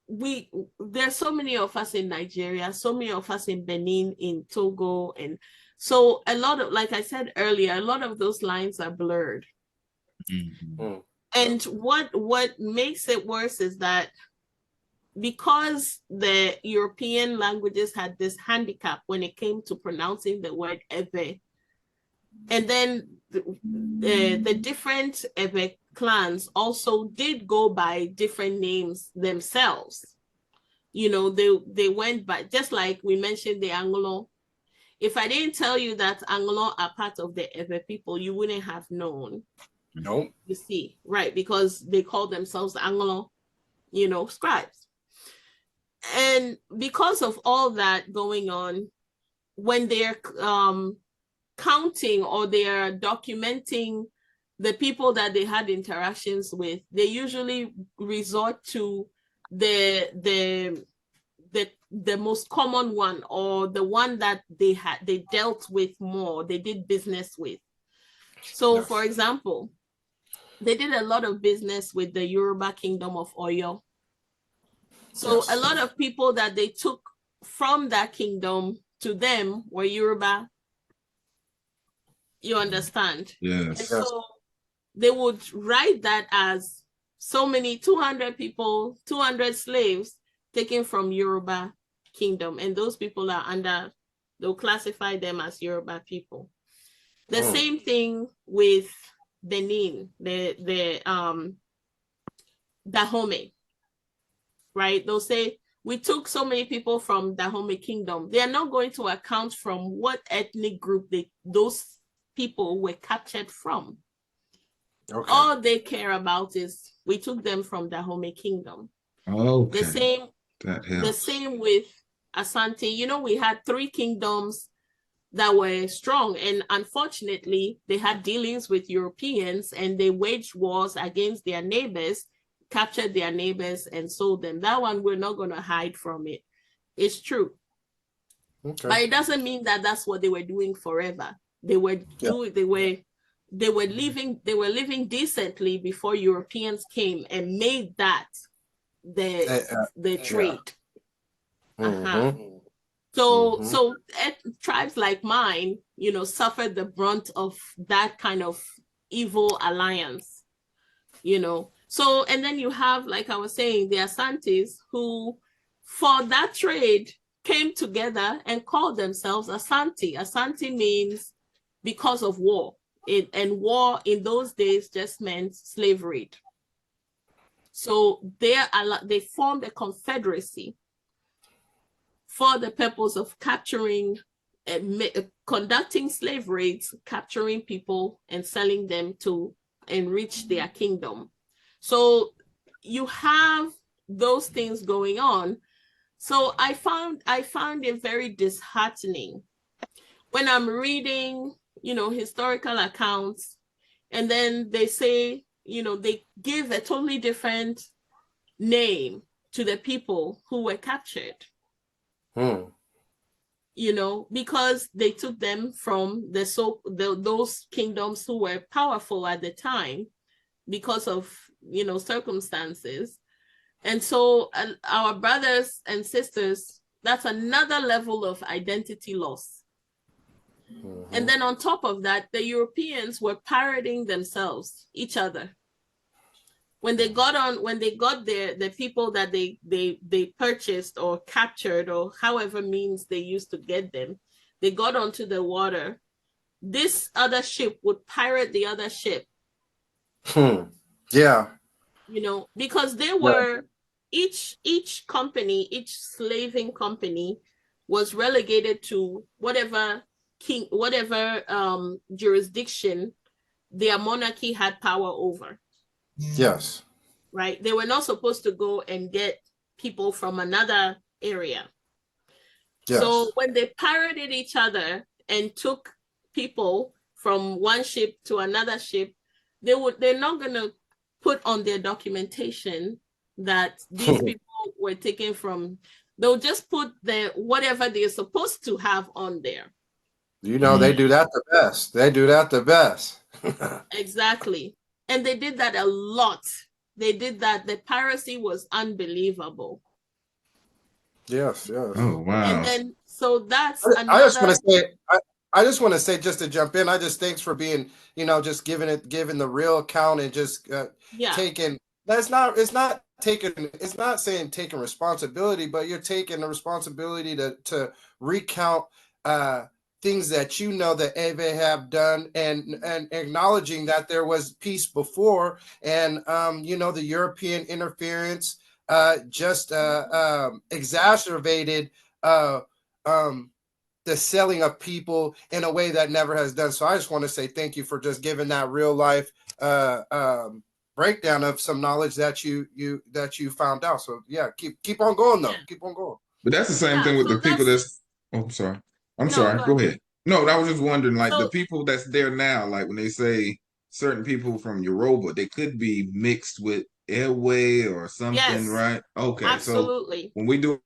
there's so many of us in Nigeria, so many of us in Benin, in Togo, and so a lot of, like I said earlier, a lot of those lines are blurred. Mm-hmm. And what makes it worse is that because the European languages had this handicap when it came to pronouncing the word Ewe, and then the different Ewe clans also did go by different names themselves. They went by, just like we mentioned the Anglo. If I didn't tell you that Anglo are part of the Ewe people, you wouldn't have known. Nope. You see, right? Because they call themselves Anglo, scribes. And because of all that going on, when they're counting or they're documenting the people that they had interactions with, they usually resort to the most common one, or the one that they dealt with more, they did business with. So yes. For example, they did a lot of business with the Yoruba kingdom of Oyo. So yes. A lot of people that they took from that kingdom to them were Yoruba. You understand? Yes. And so they would write that as so many 200 people, 200 slaves taken from Yoruba kingdom. And those people are they'll classify them as Yoruba people. The same thing with Benin, the Dahomey, right? They'll say, we took so many people from Dahomey kingdom. They are not going to account from what ethnic group those people were captured from. Okay. All they care about is we took them from Dahomey kingdom. Okay. The same with Asante. We had 3 kingdoms that were strong, and unfortunately, they had dealings with Europeans, and they waged wars against their neighbors, captured their neighbors, and sold them. That one, we're not going to hide from it. It's true. Okay. But it doesn't mean that that's what they were doing forever. They were living decently before Europeans came and made that the trade. Yeah. Mm-hmm. So tribes like mine, suffered the brunt of that kind of evil alliance, So, and then you have, like I was saying, the Asantes, who for that trade came together and called themselves Asante. Asante means because of war. And war in those days just meant slavery. So they formed a confederacy for the purpose of capturing, conducting slave raids, capturing people and selling them to enrich their kingdom. So you have those things going on. So I found it very disheartening when I'm reading, historical accounts, and then they say, they give a totally different name to the people who were captured. Because they took them from those kingdoms who were powerful at the time because of, circumstances. And so our brothers and sisters, that's another level of identity loss. And then on top of that, the Europeans were pirating themselves, each other. When they got the people that they purchased or captured, or however means they used to get them, they got onto the water. This other ship would pirate the other ship. Yeah. Because they were each company, each slaving company was relegated to whatever jurisdiction their monarchy had power over. Yes. Right? They were not supposed to go and get people from another area. Yes. So when they pirated each other and took people from one ship to another ship, they're not going to put on their documentation that these people were taken from. They'll just put whatever they're supposed to have on there. They do that the best. They do that the best. Exactly. And they did that a lot. They did that. The piracy was unbelievable. Yes. Oh, wow. And then, so that's another. I just want to say, just to jump in, I just thanks for being, just giving the real account and just taking. It's not saying taking responsibility, but you're taking the responsibility to recount things that that they have done, and acknowledging that there was peace before, and the European interference just exacerbated the selling of people in a way that never has done. So I just want to say thank you for just giving that real life breakdown of some knowledge that you found out. So yeah, keep on going though. Keep on going. But that's the same thing with the people that's. Oh, I'm sorry. I'm sorry. Go ahead. No, I was just wondering, the people that's there now, like when they say certain people from Yoruba, they could be mixed with Ewe or something, yes, right? Okay, absolutely. So when we do,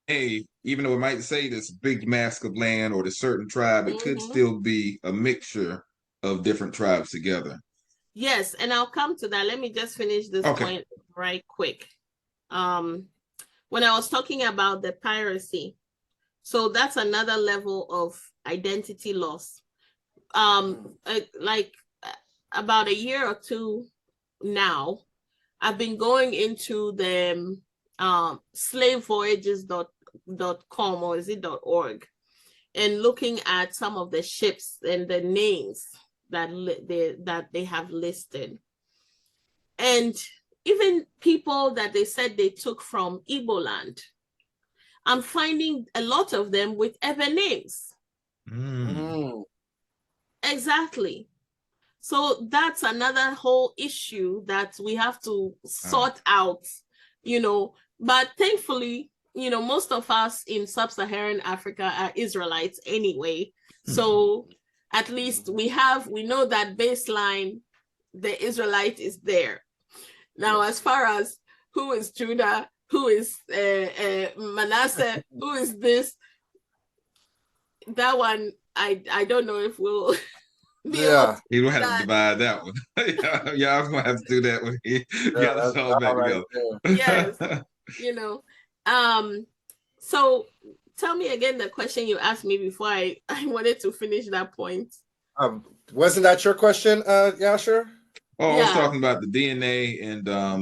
even though it might say this big mask of land or the certain tribe, it could still be a mixture of different tribes together. Yes, and I'll come to that. Let me just finish this point right quick. When I was talking about the piracy, so that's another level of identity loss. Like about a year or two now, I've been going into the slavevoyages.com, or is it .org, and looking at some of the ships and the names that they have listed. And even people that they said they took from Igbo land, I'm finding a lot of them with Ebe names. Exactly. So that's another whole issue that we have to sort out, but thankfully, most of us in sub-Saharan Africa are Israelites anyway. So at least we know that baseline, the Israelite is there. Now, as far as who is Judah, who is Manasseh, who is this, that one, I don't know if we'll be able to. You don't have to divide that one. Yeah, I was going to have to do that one. Got us all back together. Yes, so tell me again the question you asked me before I wanted to finish that point. Wasn't that your question, Yasher? Oh, I was talking about the DNA and, now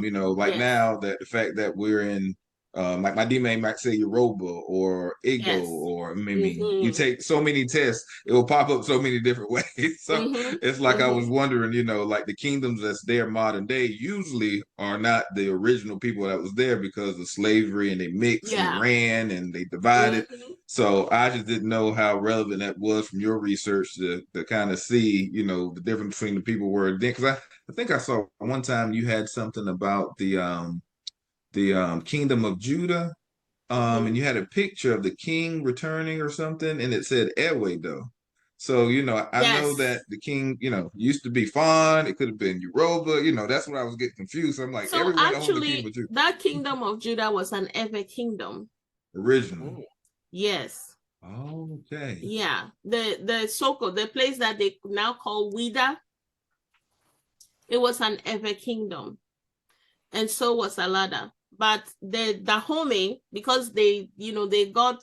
that the fact that we're in, like my DNA might say Yoruba or Igbo, or maybe you take so many tests, it will pop up so many different ways. So it's like I was wondering, like the kingdoms that's there modern day usually are not the original people that was there because of slavery, and they mixed and ran and they divided. So I just didn't know how relevant that was from your research to kind of see, the difference between the people were then. Because I think I saw one time you had something about the the kingdom of Judah. And you had a picture of the king returning or something, and it said Ewedo. So, I know Yes. that the king, used to be Fawn. It could have been Yoruba. That's what I was getting confused. So I'm like, So everyone owned the kingdom actually, of Judah that kingdom of Judah was an Ewe kingdom. originally. Yes. Okay. Yeah. The Soko, the place that they now call Wida, it was an Ewe kingdom. And so was Alada. But the Dahomey, because they got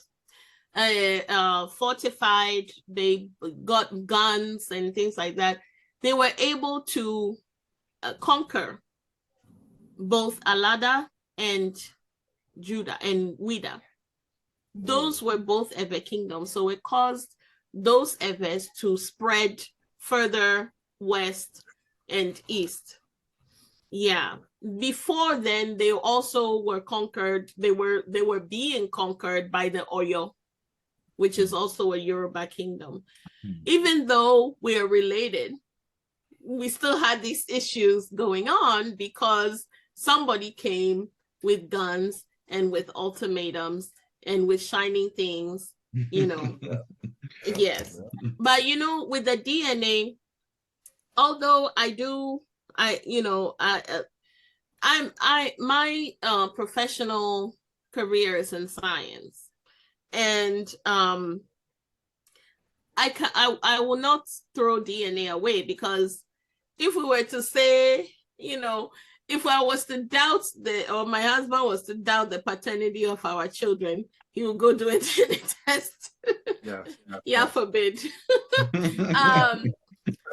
fortified, they got guns and things like that, they were able to conquer both Alada and Judah and Wida. Those were both Ewe kingdoms. So it caused those Ewes to spread further west and east. Yeah. Before then, they also were conquered. They were being conquered by the Oyo, which is also a Yoruba kingdom. Even though we are related, we still had these issues going on because somebody came with guns and with ultimatums and with shining things, Yes. But with the DNA, although my professional career is in science, and I will not throw DNA away, because if we were to say, if I was to doubt or my husband was to doubt the paternity of our children, he will go do a DNA test. Yeah, forbid.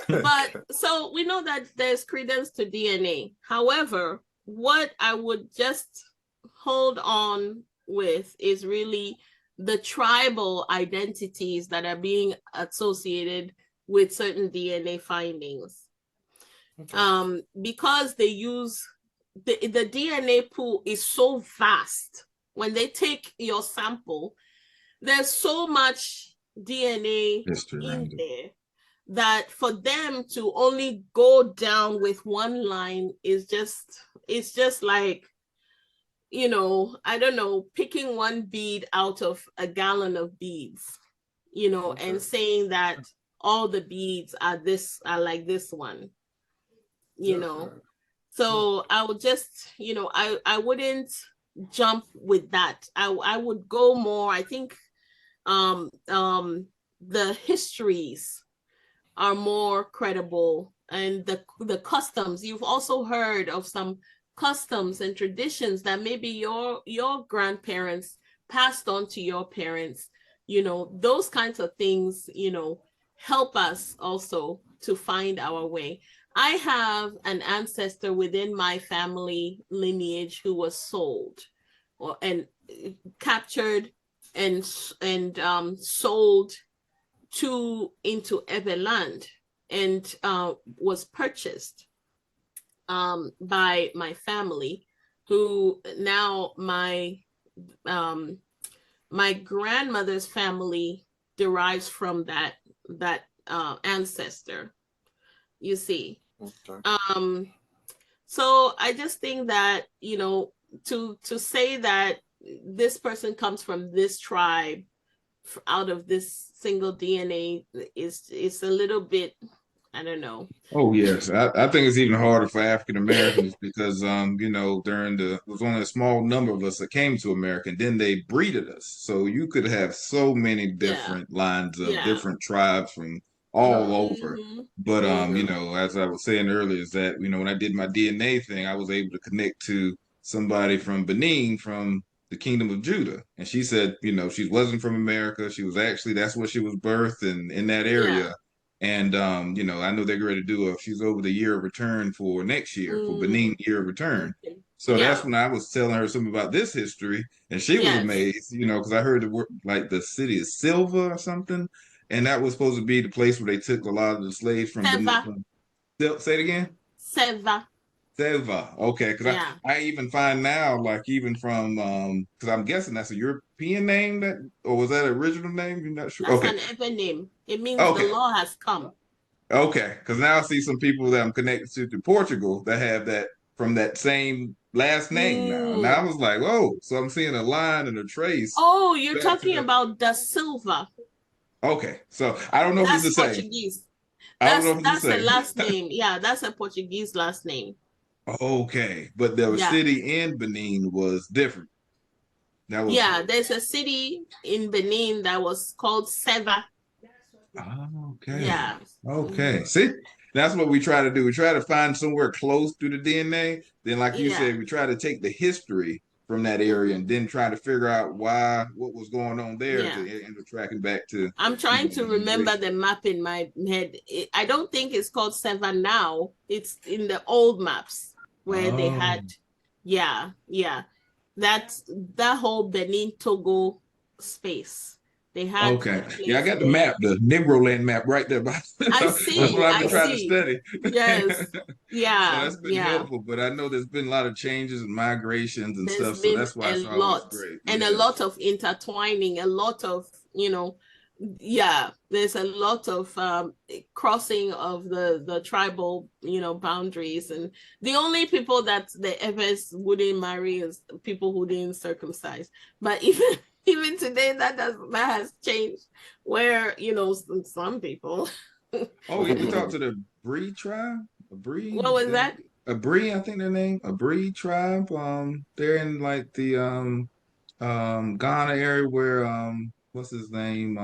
But so we know that there's credence to DNA. However, what I would just hold on with is really the tribal identities that are being associated with certain DNA findings. Okay. Because they use the DNA pool is so vast. When they take your sample, there's so much DNA in there that for them to only go down with one line is just like, I don't know, picking one bead out of a gallon of beads, okay, and saying that all the beads are like this one, So I would just, I wouldn't jump with that. I would go more, I think, the histories are more credible, and the customs. You've also heard of some customs and traditions that maybe your grandparents passed on to your parents. Those kinds of things, help us also to find our way. I have an ancestor within my family lineage who was sold and captured and sold into Ewe land, and was purchased by my family, who now my grandmother's family derives from that ancestor, you see. Okay. So I just think that, to say that this person comes from this tribe out of this single DNA is a little bit, I don't know. Oh yes, I think it's even harder for African Americans because during it was only a small number of us that came to America, and then they breeded us. So you could have so many different lines of different tribes from all over. But as I was saying earlier, is that when I did my DNA thing, I was able to connect to somebody from Benin, from the Kingdom of Judah, and she said, she wasn't from America. She was actually, that's where she was birthed, and in that area. Yeah. And I know they're ready to do she's over the year of return for next year, for Benin year of return. Okay. So that's when I was telling her something about this history, and she was amazed, because I heard the word, like the city of Silva or something, and that was supposed to be the place where they took a lot of the slaves from Benin. Say it again. Seva. Okay, because I even find now, like even from because I'm guessing that's a European name, or was that an original name? You're not sure. That's an Ewe name. It means the law has come. Okay, because now I see some people that I'm connected to Portugal that have that from that same last name now. And I was like, whoa. So I'm seeing a line and a trace. Oh, you're back to talking about Da Silva. Okay. So I don't know if it's That's the same. Portuguese. I don't know if it's That's the a same. last name. Yeah, that's a Portuguese last name. Okay. But the Yeah. city in Benin was different. That was Yeah, there's a city in Benin that was called Seva. okay. Yeah. Okay. See, that's what we try to do. We try to find somewhere close through the DNA. Then, like you Yeah. said, we try to take the history from that area and then try to figure out what was going on there Yeah. to end up tracking back to. I'm trying to remember the map in my head. I don't think it's called Seva now. It's in the old maps where they had, yeah. That whole Benin Togo space. They had Okay. Yeah, I got the map, the Negro land map right there. I That's see. what I've been I trying to see. study. Yes. Yeah. So that's been helpful, but I know there's been a lot of changes and migrations and There's stuff. So been that's why a it's always lot great. and a Yes. lot of intertwining, a lot of, yeah, there's a lot of crossing of the tribal, boundaries. And the only people that the Evers wouldn't marry is people who didn't circumcise. But even today, that has changed. Where some people. Oh, you talked to the Bree tribe? A Bree? What was that? A Bree, I think their name. A Bree tribe. They're in like the Ghana area where what's his name?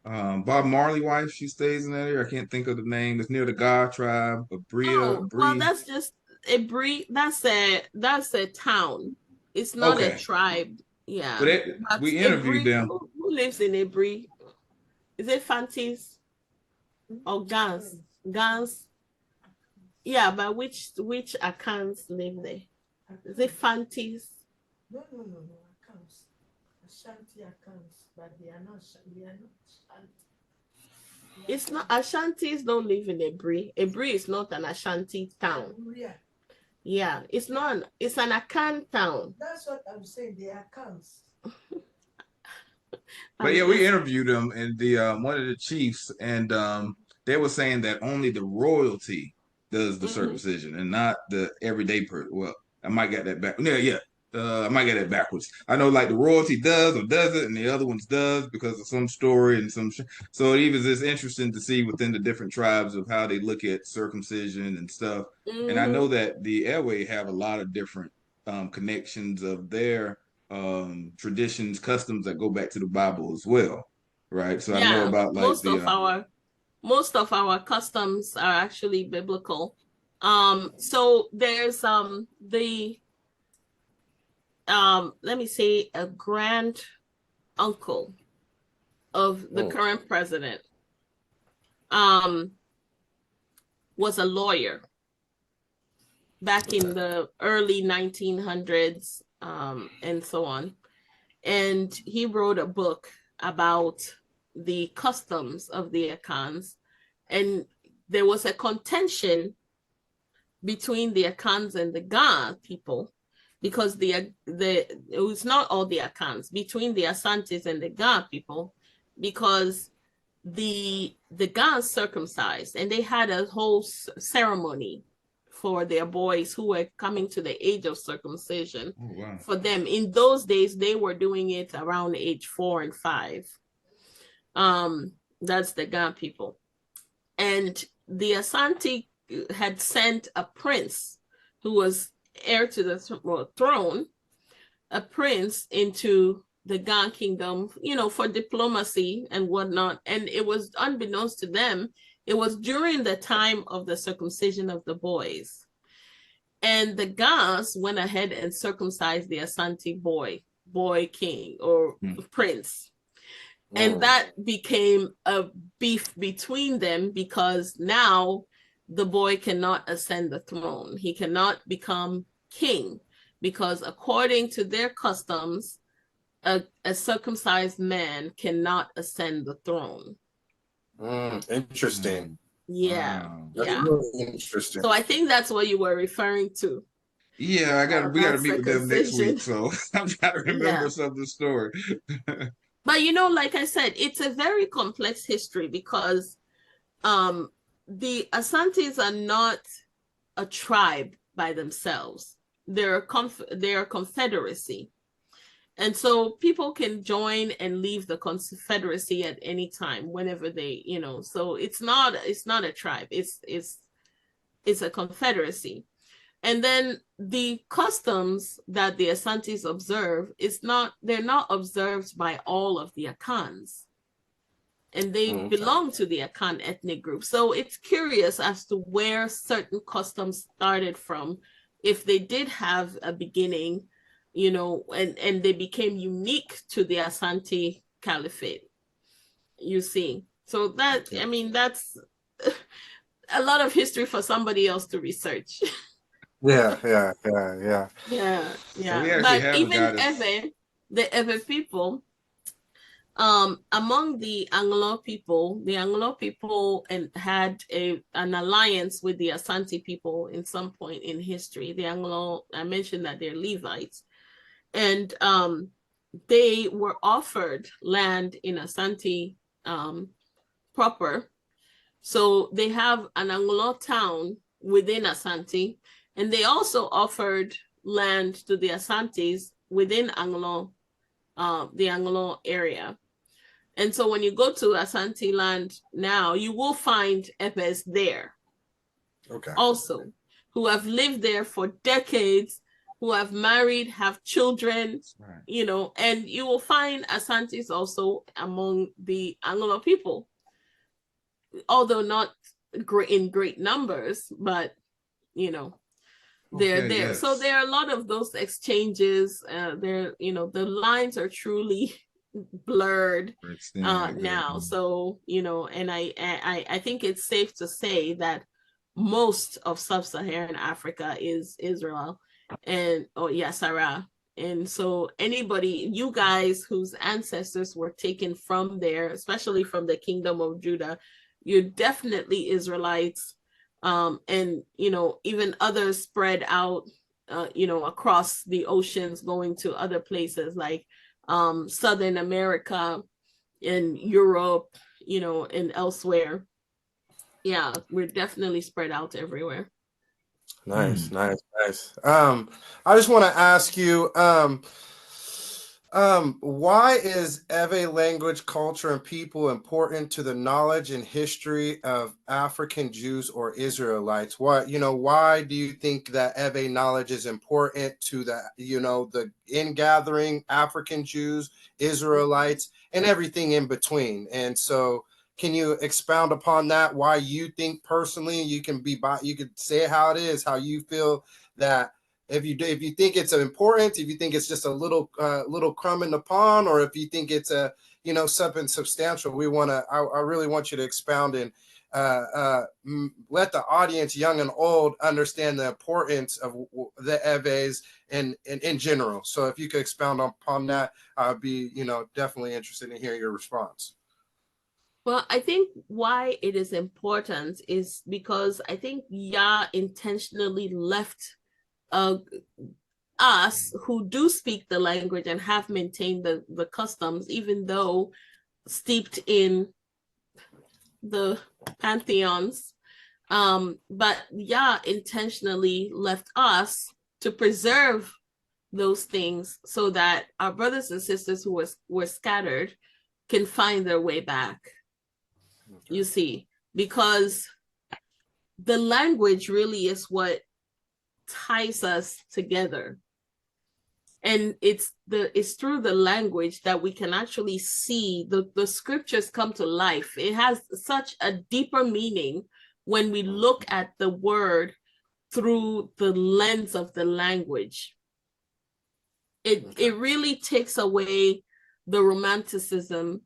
Bob Marley wife, she stays in that area. I can't think of the name. It's near the God tribe, a Oh, well, Bree. that's just a Bree. That's a town. It's not a Okay. tribe. Yeah. But we a interviewed Bree, them. who lives in a Bree? Is it Fantis or Gans? Gans. Yeah, but which accounts live there? Is it Fantis? No, accounts. Ashanti accounts, but they are not Ashanti. It's not Ashantis don't live in a Bree. A Bree is not an Ashanti town. Yeah, it's not. It's an Akan town. That's what I'm saying. They are accounts. But yeah, we interviewed them and the one of the chiefs, and they were saying that only the royalty does the circumcision and not the everyday person. Well, I might get that back. Yeah. I might get that backwards. I know like the royalty does or doesn't, and the other ones does because of some story and some. So it was just interesting to see within the different tribes of how they look at circumcision and stuff. And I know that the Airway have a lot of different connections of their traditions, customs that go back to the Bible as well, right? So I know about like most of our customs are actually biblical. So there's let me say a grand uncle of the current president was a lawyer back in the early 1900s and so on. And he wrote a book about the customs of the Akans. And there was a contention between the Akans and the Ga people, because it was not all the Akans, between the Asantes and the Ga people, because the Ga circumcised, and they had a whole ceremony for their boys who were coming to the age of circumcision. Oh, wow. For them. In those days, they were doing it around age 4 and 5. That's the Ga people. And the Asante had sent a prince who was heir to the throne, a prince into the Ga kingdom, for diplomacy and whatnot. And it was unbeknownst to them, it was during the time of the circumcision of the boys. And the Gas went ahead and circumcised the Asante boy king or prince. And that became a beef between them, because now the boy cannot ascend the throne. He cannot become king, because according to their customs, a circumcised man cannot ascend the throne. Interesting. Yeah. Wow. That's really interesting. So I think that's what you were referring to. Yeah, we gotta meet with them next week. So I'm trying to remember some of the story. But like I said, it's a very complex history, because the Asantes are not a tribe by themselves. they're a confederacy. And so people can join and leave the confederacy at any time, whenever they, so it's not a tribe, it's a confederacy. And then the customs that the Asantes observe they're not observed by all of the Akans. And they belong to the Akan ethnic group. So it's curious as to where certain customs started from, if they did have a beginning, and they became unique to the Asante Caliphate, you see. So that, I mean, that's a lot of history for somebody else to research. Yeah. Yeah. So we actually have even a goddess. the Ewe people, among the Anglo people had an alliance with the Asante people in some point in history. The Anglo, I mentioned that they're Levites, and they were offered land in Asante proper. So they have an Anglo town within Asante, and they also offered land to the Asantes within Anglo, the Anglo area. And so when you go to Asante land now, you will find Epes there. Okay. Also, who have lived there for decades, who have married, have children, Right. And you will find Asantes also among the Anglo people, although not in great numbers, but they're there. Yes. So there are a lot of those exchanges. The lines are truly blurred now. So and I think it's safe to say that most of sub-Saharan Africa is Israel and Sarah. And so anybody, you guys whose ancestors were taken from there, especially from the Kingdom of Judah, you're definitely Israelites. And even others spread out across the oceans, going to other places like Southern America and Europe, and elsewhere. Yeah, we're definitely spread out everywhere. Nice. I just want to ask you, why is Ewe language, culture, and people important to the knowledge and history of African Jews or Israelites? Why do you think that Ewe knowledge is important to the ingathering African Jews, Israelites, and everything in between? And so, can you expound upon that? Why you think personally, you could say it how it is, how you feel that. If you think it's important, if you think it's just a little crumb in the pond, or if you think it's something substantial, I really want you to expound and let the audience, young and old, understand the importance of the Ewes in general. So if you could expound upon that, I'd be definitely interested in hearing your response. Well, I think why it is important is because I think Yah intentionally left us who do speak the language and have maintained the customs, even though steeped in the pantheons, but Yah intentionally left us to preserve those things so that our brothers and sisters who were scattered can find their way back. You see, because the language really is what ties us together, and it's through the language that we can actually see the scriptures come to life. It has such a deeper meaning when we look at the word through the lens of the language. It really takes away the romanticism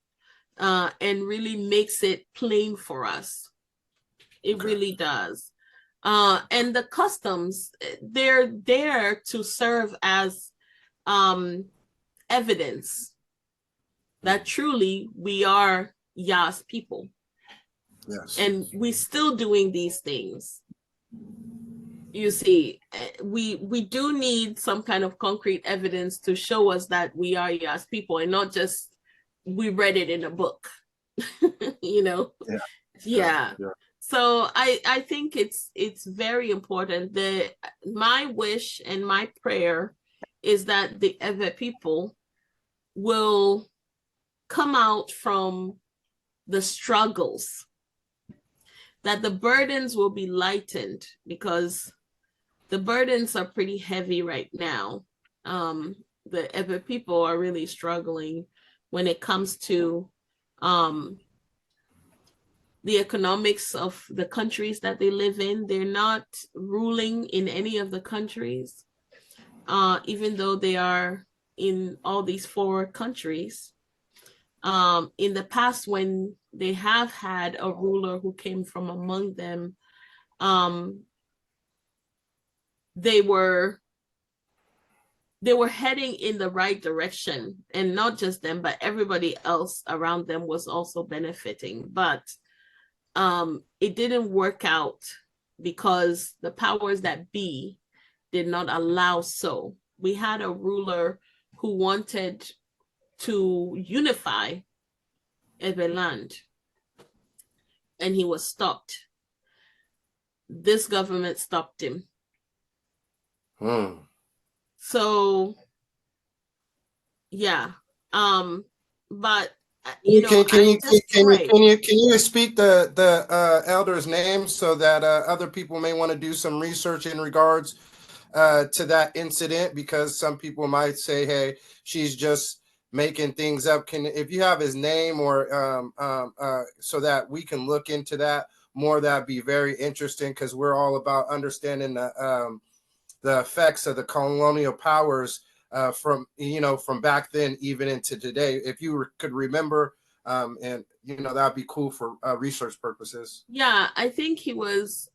and really makes it plain for us. It really does. And the customs, they're there to serve as evidence that truly we are Yah's people. Yes. And we're still doing these things. You see, we do need some kind of concrete evidence to show us that we are Yah's people, and not just we read it in a book. Yeah. So I think it's very important. My wish and my prayer is that the Ewe people will come out from the struggles, that the burdens will be lightened, because the burdens are pretty heavy right now. The Ewe people are really struggling when it comes to the economics of the countries that they live in. They're not ruling in any of the countries, even though they are in all these 4 countries. In the past, when they have had a ruler who came from among them, they were heading in the right direction, and not just them, but everybody else around them was also benefiting. But it didn't work out because the powers that be did not allow so. We had a ruler who wanted to unify Ewe land, and he was stopped. This government stopped him. So yeah, but you know, Can you speak the elder's name so that other people may want to do some research in regards to that incident, because some people might say, hey, she's just making things up. If you have his name, or so that we can look into that more, that'd be very interesting, because we're all about understanding the effects of the colonial powers from back then even into today. If you could remember, and that'd be cool for research purposes. Yeah, I think he was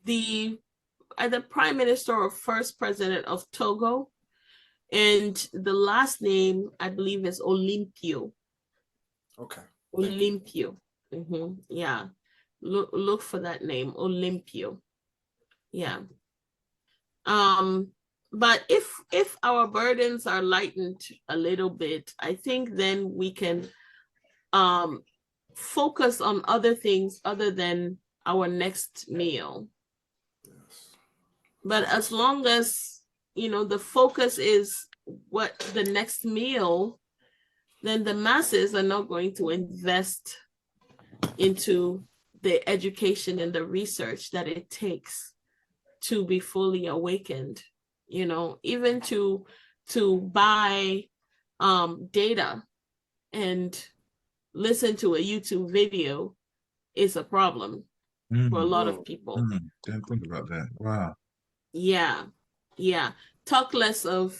the prime minister or first president of Togo, and the last name I believe is Olympio. Okay. Olympio. Yeah, look for that name, Olympio. Yeah. But if our burdens are lightened a little bit, I think then we can focus on other things other than our next meal. Yes. But as long as the focus is what the next meal, then the masses are not going to invest into the education and the research that it takes to be fully awakened. Even to buy data and listen to a YouTube video is a problem for a lot of people. Didn't think about that. Wow. Yeah. Talk less of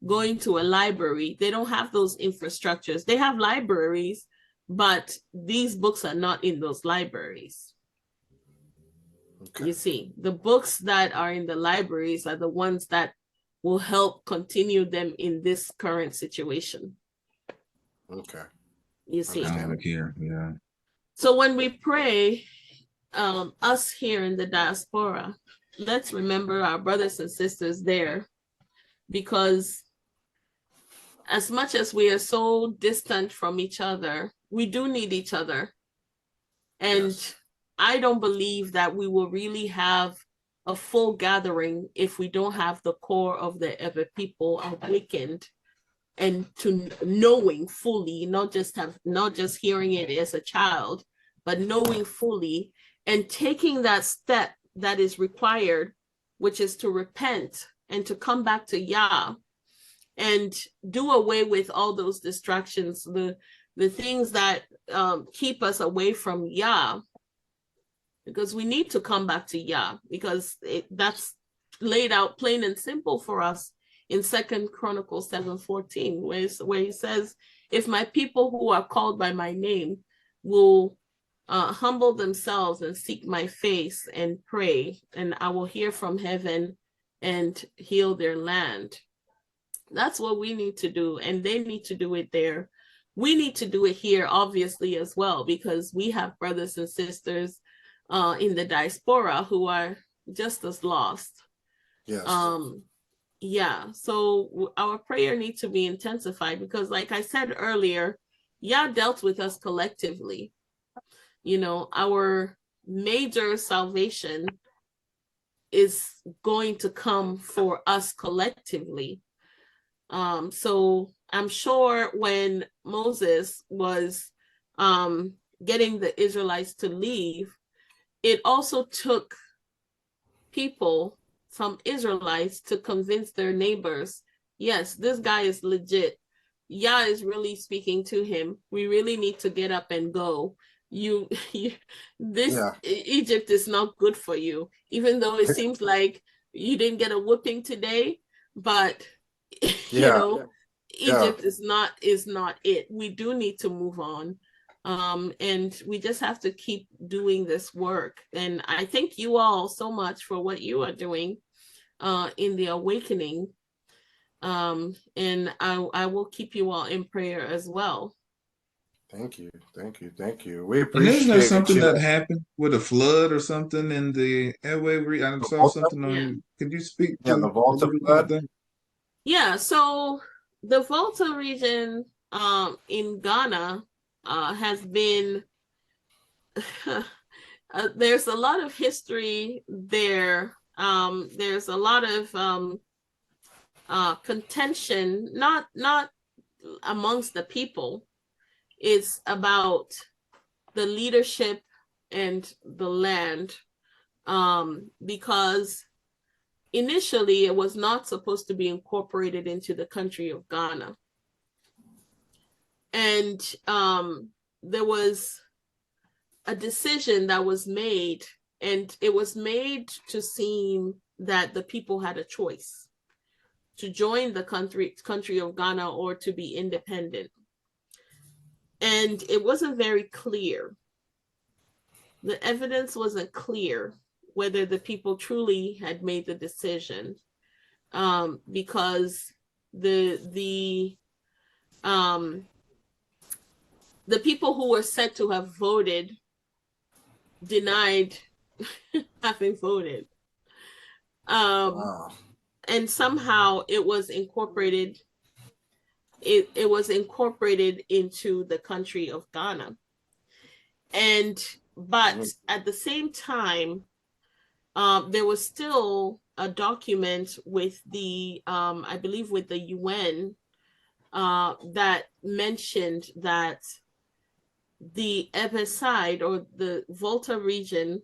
going to a library. They don't have those infrastructures. They have libraries, but these books are not in those libraries. Okay. You see, the books that are in the libraries are the ones that will help continue them in this current situation. Okay. You see. Here, yeah. So when we pray, us here in the diaspora, let's remember our brothers and sisters there, because as much as we are so distant from each other, we do need each other. And yes, I don't believe that we will really have a full gathering if we don't have the core of the Ewe people awakened and to knowing fully, not just hearing it as a child, but knowing fully and taking that step that is required, which is to repent and to come back to Yah and do away with all those distractions, the things that keep us away from Yah, because we need to come back to Yah, because that's laid out plain and simple for us in 2 Chronicles 7:14, where he says, if my people who are called by my name will humble themselves and seek my face and pray, and I will hear from heaven and heal their land. That's what we need to do, and they need to do it there. We need to do it here, obviously, as well, because we have brothers and sisters in the diaspora who are just as lost. Yes. Yeah, so our prayer needs to be intensified, because like I said earlier, Yah dealt with us collectively. You know, our major salvation is going to come for us collectively. So I'm sure when Moses was getting the Israelites to leave, it also took people, some Israelites, to convince their neighbors, yes, this guy is legit. Yah is really speaking to him. We really need to get up and go. This Yeah. Egypt is not good for you, even though it seems like you didn't get a whooping today, but you Yeah. know, Egypt is not it. We do need to move on. And we just have to keep doing this work. And I thank you all so much for what you are doing in the awakening. And I will keep you all in prayer as well. Thank you. Thank you. Thank you. We And isn't there appreciate something you. that happened with a flood or something in the airway? I The saw Volta? something Yeah. on. Could you speak Yeah, the to a Volta little bit about flood. that? Yeah, so the Volta region in Ghana has been there's a lot of history there. There's a lot of contention, not amongst the people. It's about the leadership and the land, because initially it was not supposed to be incorporated into the country of Ghana. And there was a decision that was made, and it was made to seem that the people had a choice to join the country of Ghana or to be independent. And it wasn't very clear. The evidence wasn't clear whether the people truly had made the decision, because the people who were said to have voted denied having voted. Wow. And somehow it was incorporated. It was incorporated into the country of Ghana. But at the same time, there was still a document with the I believe with the UN that mentioned that the Epe side, or the Volta region,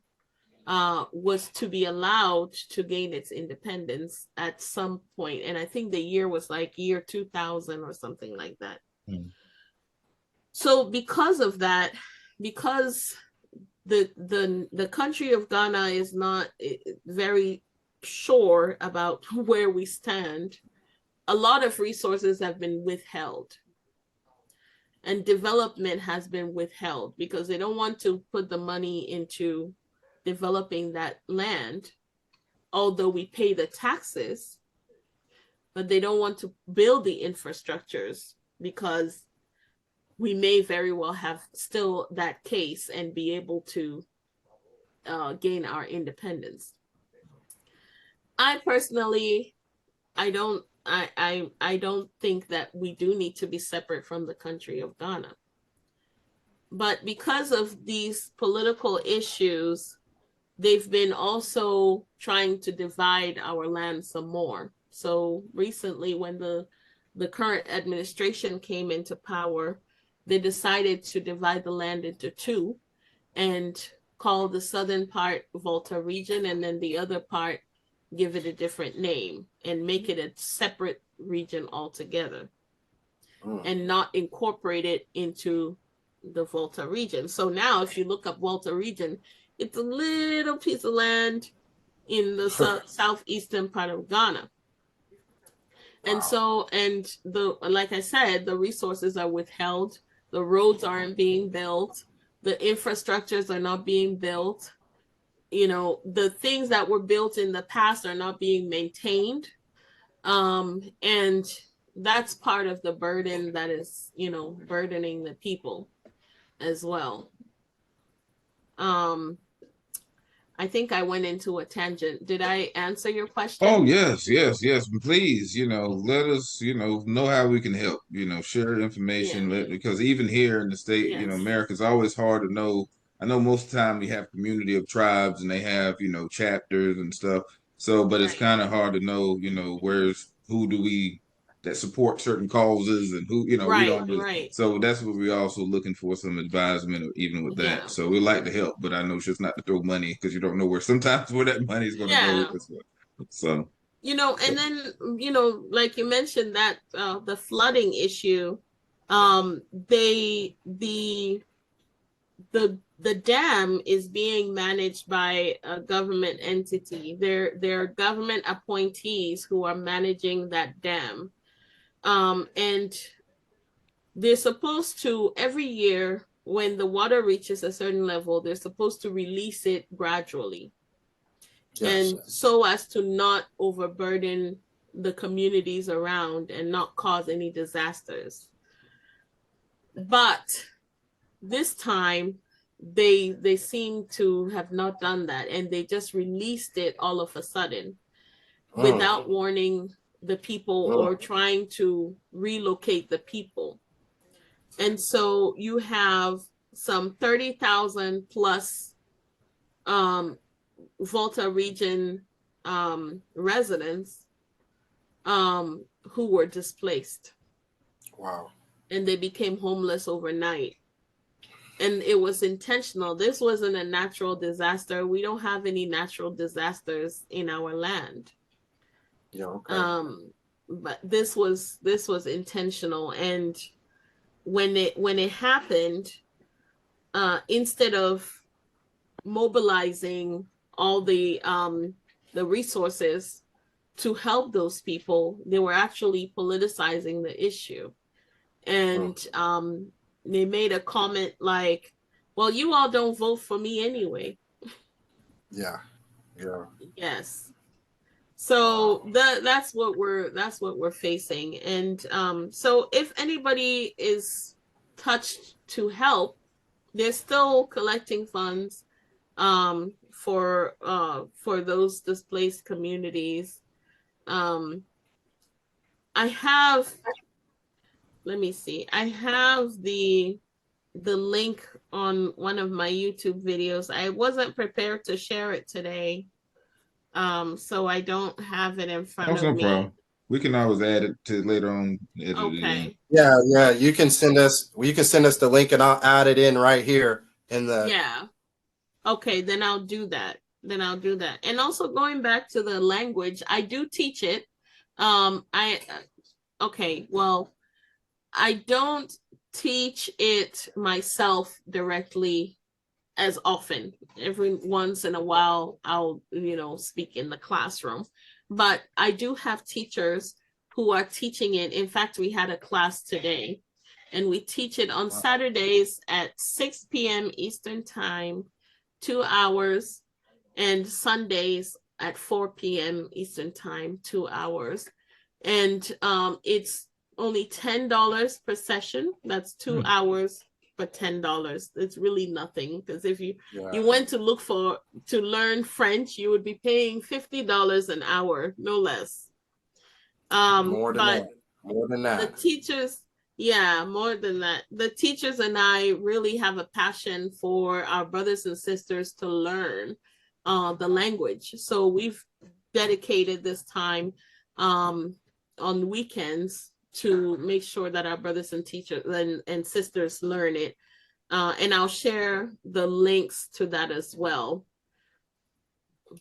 was to be allowed to gain its independence at some point. And I think the year was like year 2000 or something like that. Mm. So because of that, because the country of Ghana is not very sure about where we stand, a lot of resources have been withheld. And development has been withheld because they don't want to put the money into developing that land, although we pay the taxes, but they don't want to build the infrastructures because we may very well have still that case and be able to gain our independence. I personally, I don't think that we do need to be separate from the country of Ghana. But because of these political issues, they've been also trying to divide our land some more. So recently, when the current administration came into power, they decided to divide the land into two and call the southern part Volta region, and then the other part give it a different name and make it a separate region altogether and not incorporate it into the Volta region. So now if you look up Volta region, it's a little piece of land in the southeastern part of Ghana. And so, and like I said, the resources are withheld. The roads aren't being built. The infrastructures are not being built. You know, the things that were built in the past are not being maintained. And that's part of the burden that is, burdening the people as well. I think I went into a tangent. Did I answer your question? Oh, yes, yes, yes. Please, let us, know how we can help, share information, Yeah. because even here in the state, Yes. America, it's always hard to know. I know most of the time we have community of tribes and they have, chapters and stuff. So, but it's Right. kind of hard to know, who do we that support certain causes and who, we Right. don't really. Right. So that's what we're also looking for, some advisement or even with Yeah. that. So we like to help, but I know it's just not to throw money because you don't know sometimes where that money is going to go. Yeah. So, And then, like you mentioned that the flooding issue, the dam is being managed by a government entity. They're government appointees who are managing that dam. And they're supposed to, every year when the water reaches a certain level, they're supposed to release it gradually. Yes. And so as to not overburden the communities around and not cause any disasters. But this time they seem to have not done that, and they just released it all of a sudden without warning the people or trying to relocate the people. And so you have some 30,000 plus Volta region residents who were displaced. Wow. And they became homeless overnight. And it was intentional. This wasn't a natural disaster. We don't have any natural disasters in our land. Yeah. Okay. But this was intentional. And when it happened, instead of mobilizing all the resources to help those people, they were actually politicizing the issue. And they made a comment like, well, you all don't vote for me anyway. Yeah. Yeah. Yes. So that's what we're facing. And so if anybody is touched to help, they're still collecting funds for those displaced communities. I have, let me see, I have the link on one of my YouTube videos. I wasn't prepared to share it today, so I don't have it in front that's of no me. problem. We can always add it to later on. Edit it in. Okay. Yeah. Yeah. You can send us the link and I'll add it in right here in the. Yeah. Okay, then I'll do that. And also going back to the language, I do teach it. Okay, well, I don't teach it myself directly as often. Every once in a while, I'll, speak in the classroom. But I do have teachers who are teaching it. In fact, we had a class today, and we teach it on Saturdays at 6 p.m. Eastern Time, 2 hours, and Sundays at 4 p.m. Eastern Time, 2 hours. And it's only $10 per session. That's 2 hours for $10. It's really nothing, because if you went to learn French, you would be paying $50 an hour, no less. More than that. The teachers, more than that. The teachers and I really have a passion for our brothers and sisters to learn the language. So we've dedicated this time on weekends to make sure that our brothers and teachers and sisters learn it. And I'll share the links to that as well.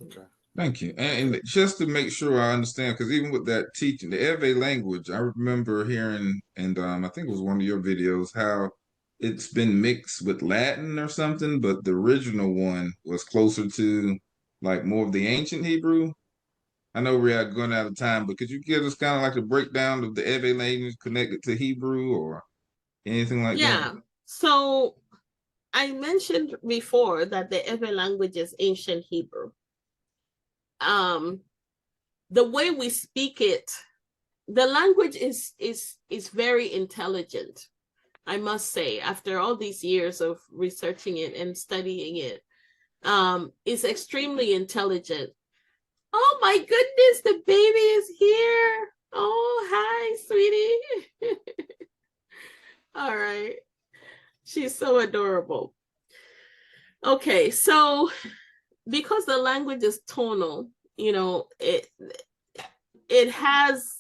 Okay. Thank you. And just to make sure I understand, because even with that teaching, the Ewe language, I remember hearing, and I think it was one of your videos, how it's been mixed with Latin or something, but the original one was closer to like more of the ancient Hebrew. I know we are going out of time, but could you give us kind of like a breakdown of the Ewe language connected to Hebrew or anything like that? Yeah. So I mentioned before that the Ewe language is ancient Hebrew. The way we speak it, the language is very intelligent, I must say, after all these years of researching it and studying it. is extremely intelligent. Oh my goodness, the baby is here. Oh, hi, sweetie. All right. She's so adorable. Okay, so because the language is tonal, you know, it has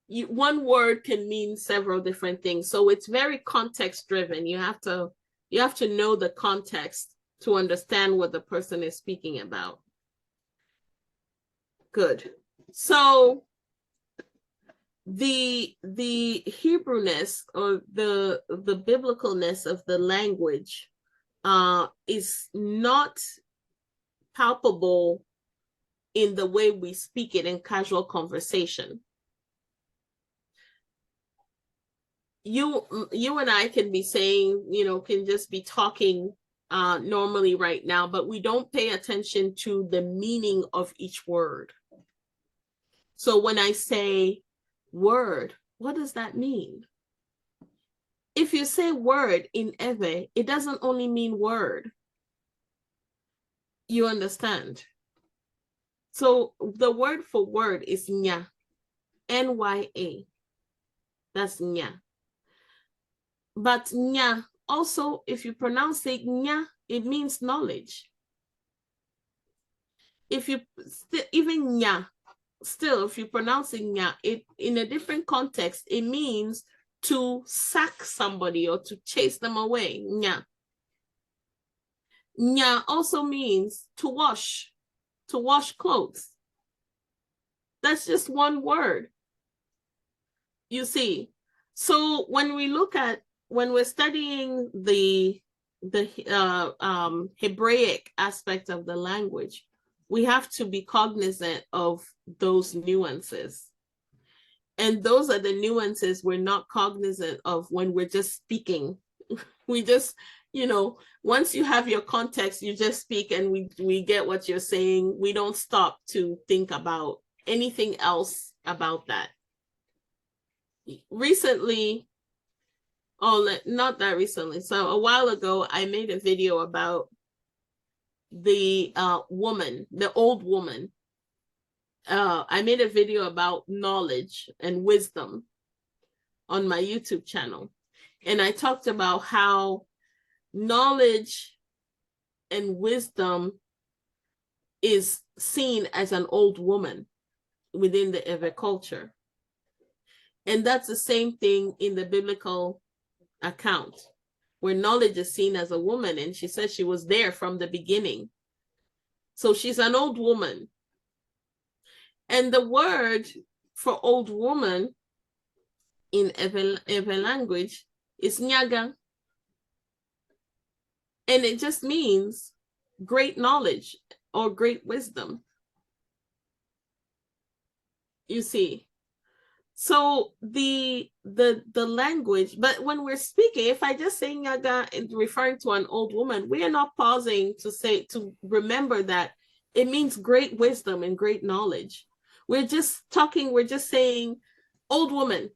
one word can mean several different things. So it's very context driven. You have to know the context to understand what the person is speaking about. Good. So the Hebrewness or the biblicalness of the language is not palpable in the way we speak it in casual conversation. You and I can be saying, you know, can just be talking normally right now, but we don't pay attention to the meaning of each word. So when I say word, what does that mean? If you say word in Ewe, it doesn't only mean word. You understand? So the word for word is nya, N-Y-A. That's nya. But nya, also, if you pronounce it nya, it means knowledge. If you, even nya, still, if you pronounce it nya, it in a different context, it means to sack somebody or to chase them away, nya. Nya also means to wash clothes. That's just one word. You see, so when we're studying the Hebraic aspect of the language, we have to be cognizant of those nuances. And those are the nuances we're not cognizant of when we're just speaking. We just, you know, once you have your context, you just speak and we get what you're saying. We don't stop to think about anything else about that. Recently, not that recently, so a while ago, I made a video about the woman, the old woman. I made a video about knowledge and wisdom on my YouTube channel. And I talked about how knowledge and wisdom is seen as an old woman within the Ewe culture. And that's the same thing in the biblical account, where knowledge is seen as a woman, and she says she was there from the beginning. So she's an old woman. And the word for old woman in Ewe language is nyaga. And it just means great knowledge or great wisdom. You see. So the language, but when we're speaking, if I just say nyaga and referring to an old woman, we are not pausing to remember that it means great wisdom and great knowledge. We're just talking, we're just saying old woman.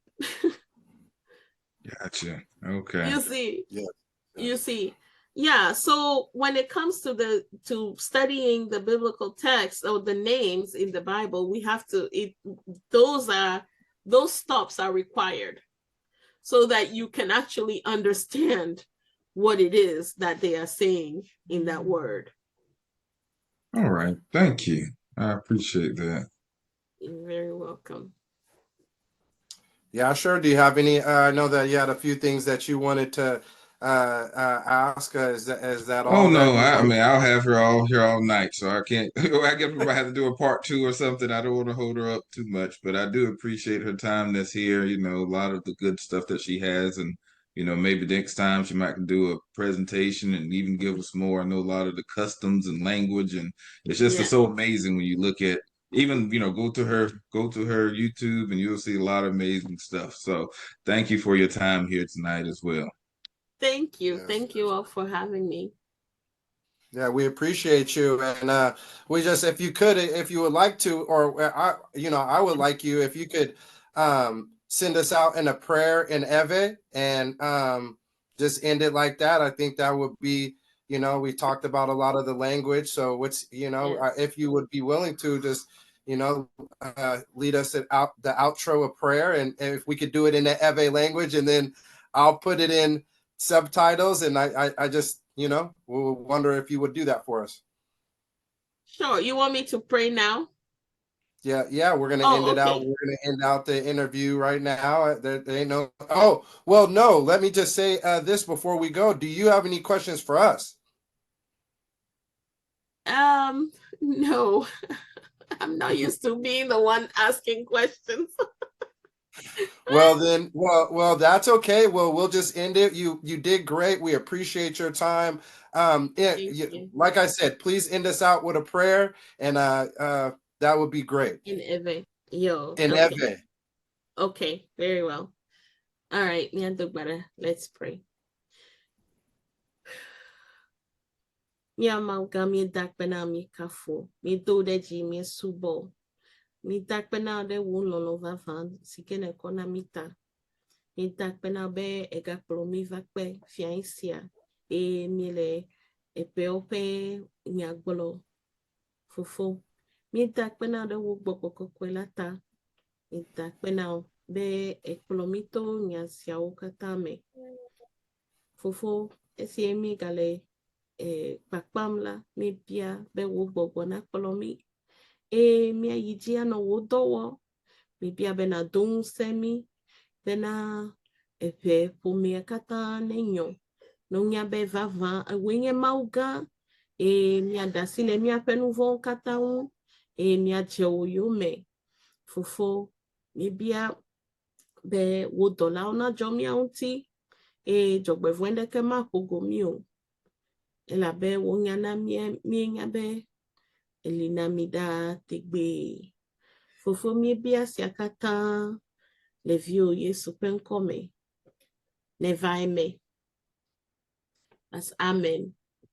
Gotcha. Okay. You see. Yeah. You see. Yeah, so when it comes to studying the biblical text or the names in the Bible, we have to those stops are required so that you can actually understand what it is that they are saying in that word. All right. Thank you. I appreciate that. You're very welcome. Yeah, sure. Do you have any? I know that you had a few things that you wanted to ask. Is that all? Oh no, that I mean I'll have her all here all night, so I can't. I guess we might have to do a part 2 or something. I don't want to hold her up too much, but I do appreciate her time that's here. You know, a lot of the good stuff that she has, and you know, maybe next time she might do a presentation and even give us more. I know a lot of the customs and language, and it's just so amazing when you look at even go to her YouTube and you'll see a lot of amazing stuff. So thank you for your time here tonight as well. Thank you. Yes. Thank you all for having me. Yeah, we appreciate you, and we just, if you would like to, or I would like you, if you could send us out in a prayer in Ewe and just end it like that. I think that would be You know, we talked about a lot of the language. So what's, you know, Yes. if you would be willing to just, you know, lead us out the outro of prayer, and if we could do it in the Ewe language, and then I'll put it in subtitles, and I just, you know, we'll wonder if you would do that for us. Sure. You want me to pray now? Yeah, we're gonna Oh, end it out. okay. We're gonna end out the interview right now. There ain't no. Oh, well, no. Let me just say this before we go. Do you have any questions for us? No. I'm not used to being the one asking questions. Well, then, well, that's okay. Well, we'll just end it. You did great. We appreciate your time. Thank you. Like I said, please end us out with a prayer, and that would be great. In Eve. Yo. In Okay. Eve. Okay. Very well. All right. Let's pray. Yamauga mi dakpena mi kafo. Mi do de ji mi subo. Mi dakpena de wun lolo vavan. Sikene kona mita. Mi dakpena be ega plomi vakpe fiancia. E mi le epeope nyagbolo. Fofo. Mi dakpena de wo gboko kwelata. Mi dakpena be eklomito nyasiao katame. Fofo. Esi mi gale kpakpam mi bia be wo gbogbo na kpolomi mi ayijia no wo dowo mi bia be na don semi be na epe po mi kata nenyo no nya be vava wenye mauga mi adasile mi apenuvo kata un mi ajewo yome fofo mi bia be wo dola ona jomi aunti jogbe vwende ke ma pogo mi o la be wonyana mi be elina mida tegbe fofo mi bia siakata le vio Yesu penkome ne vaime as amen.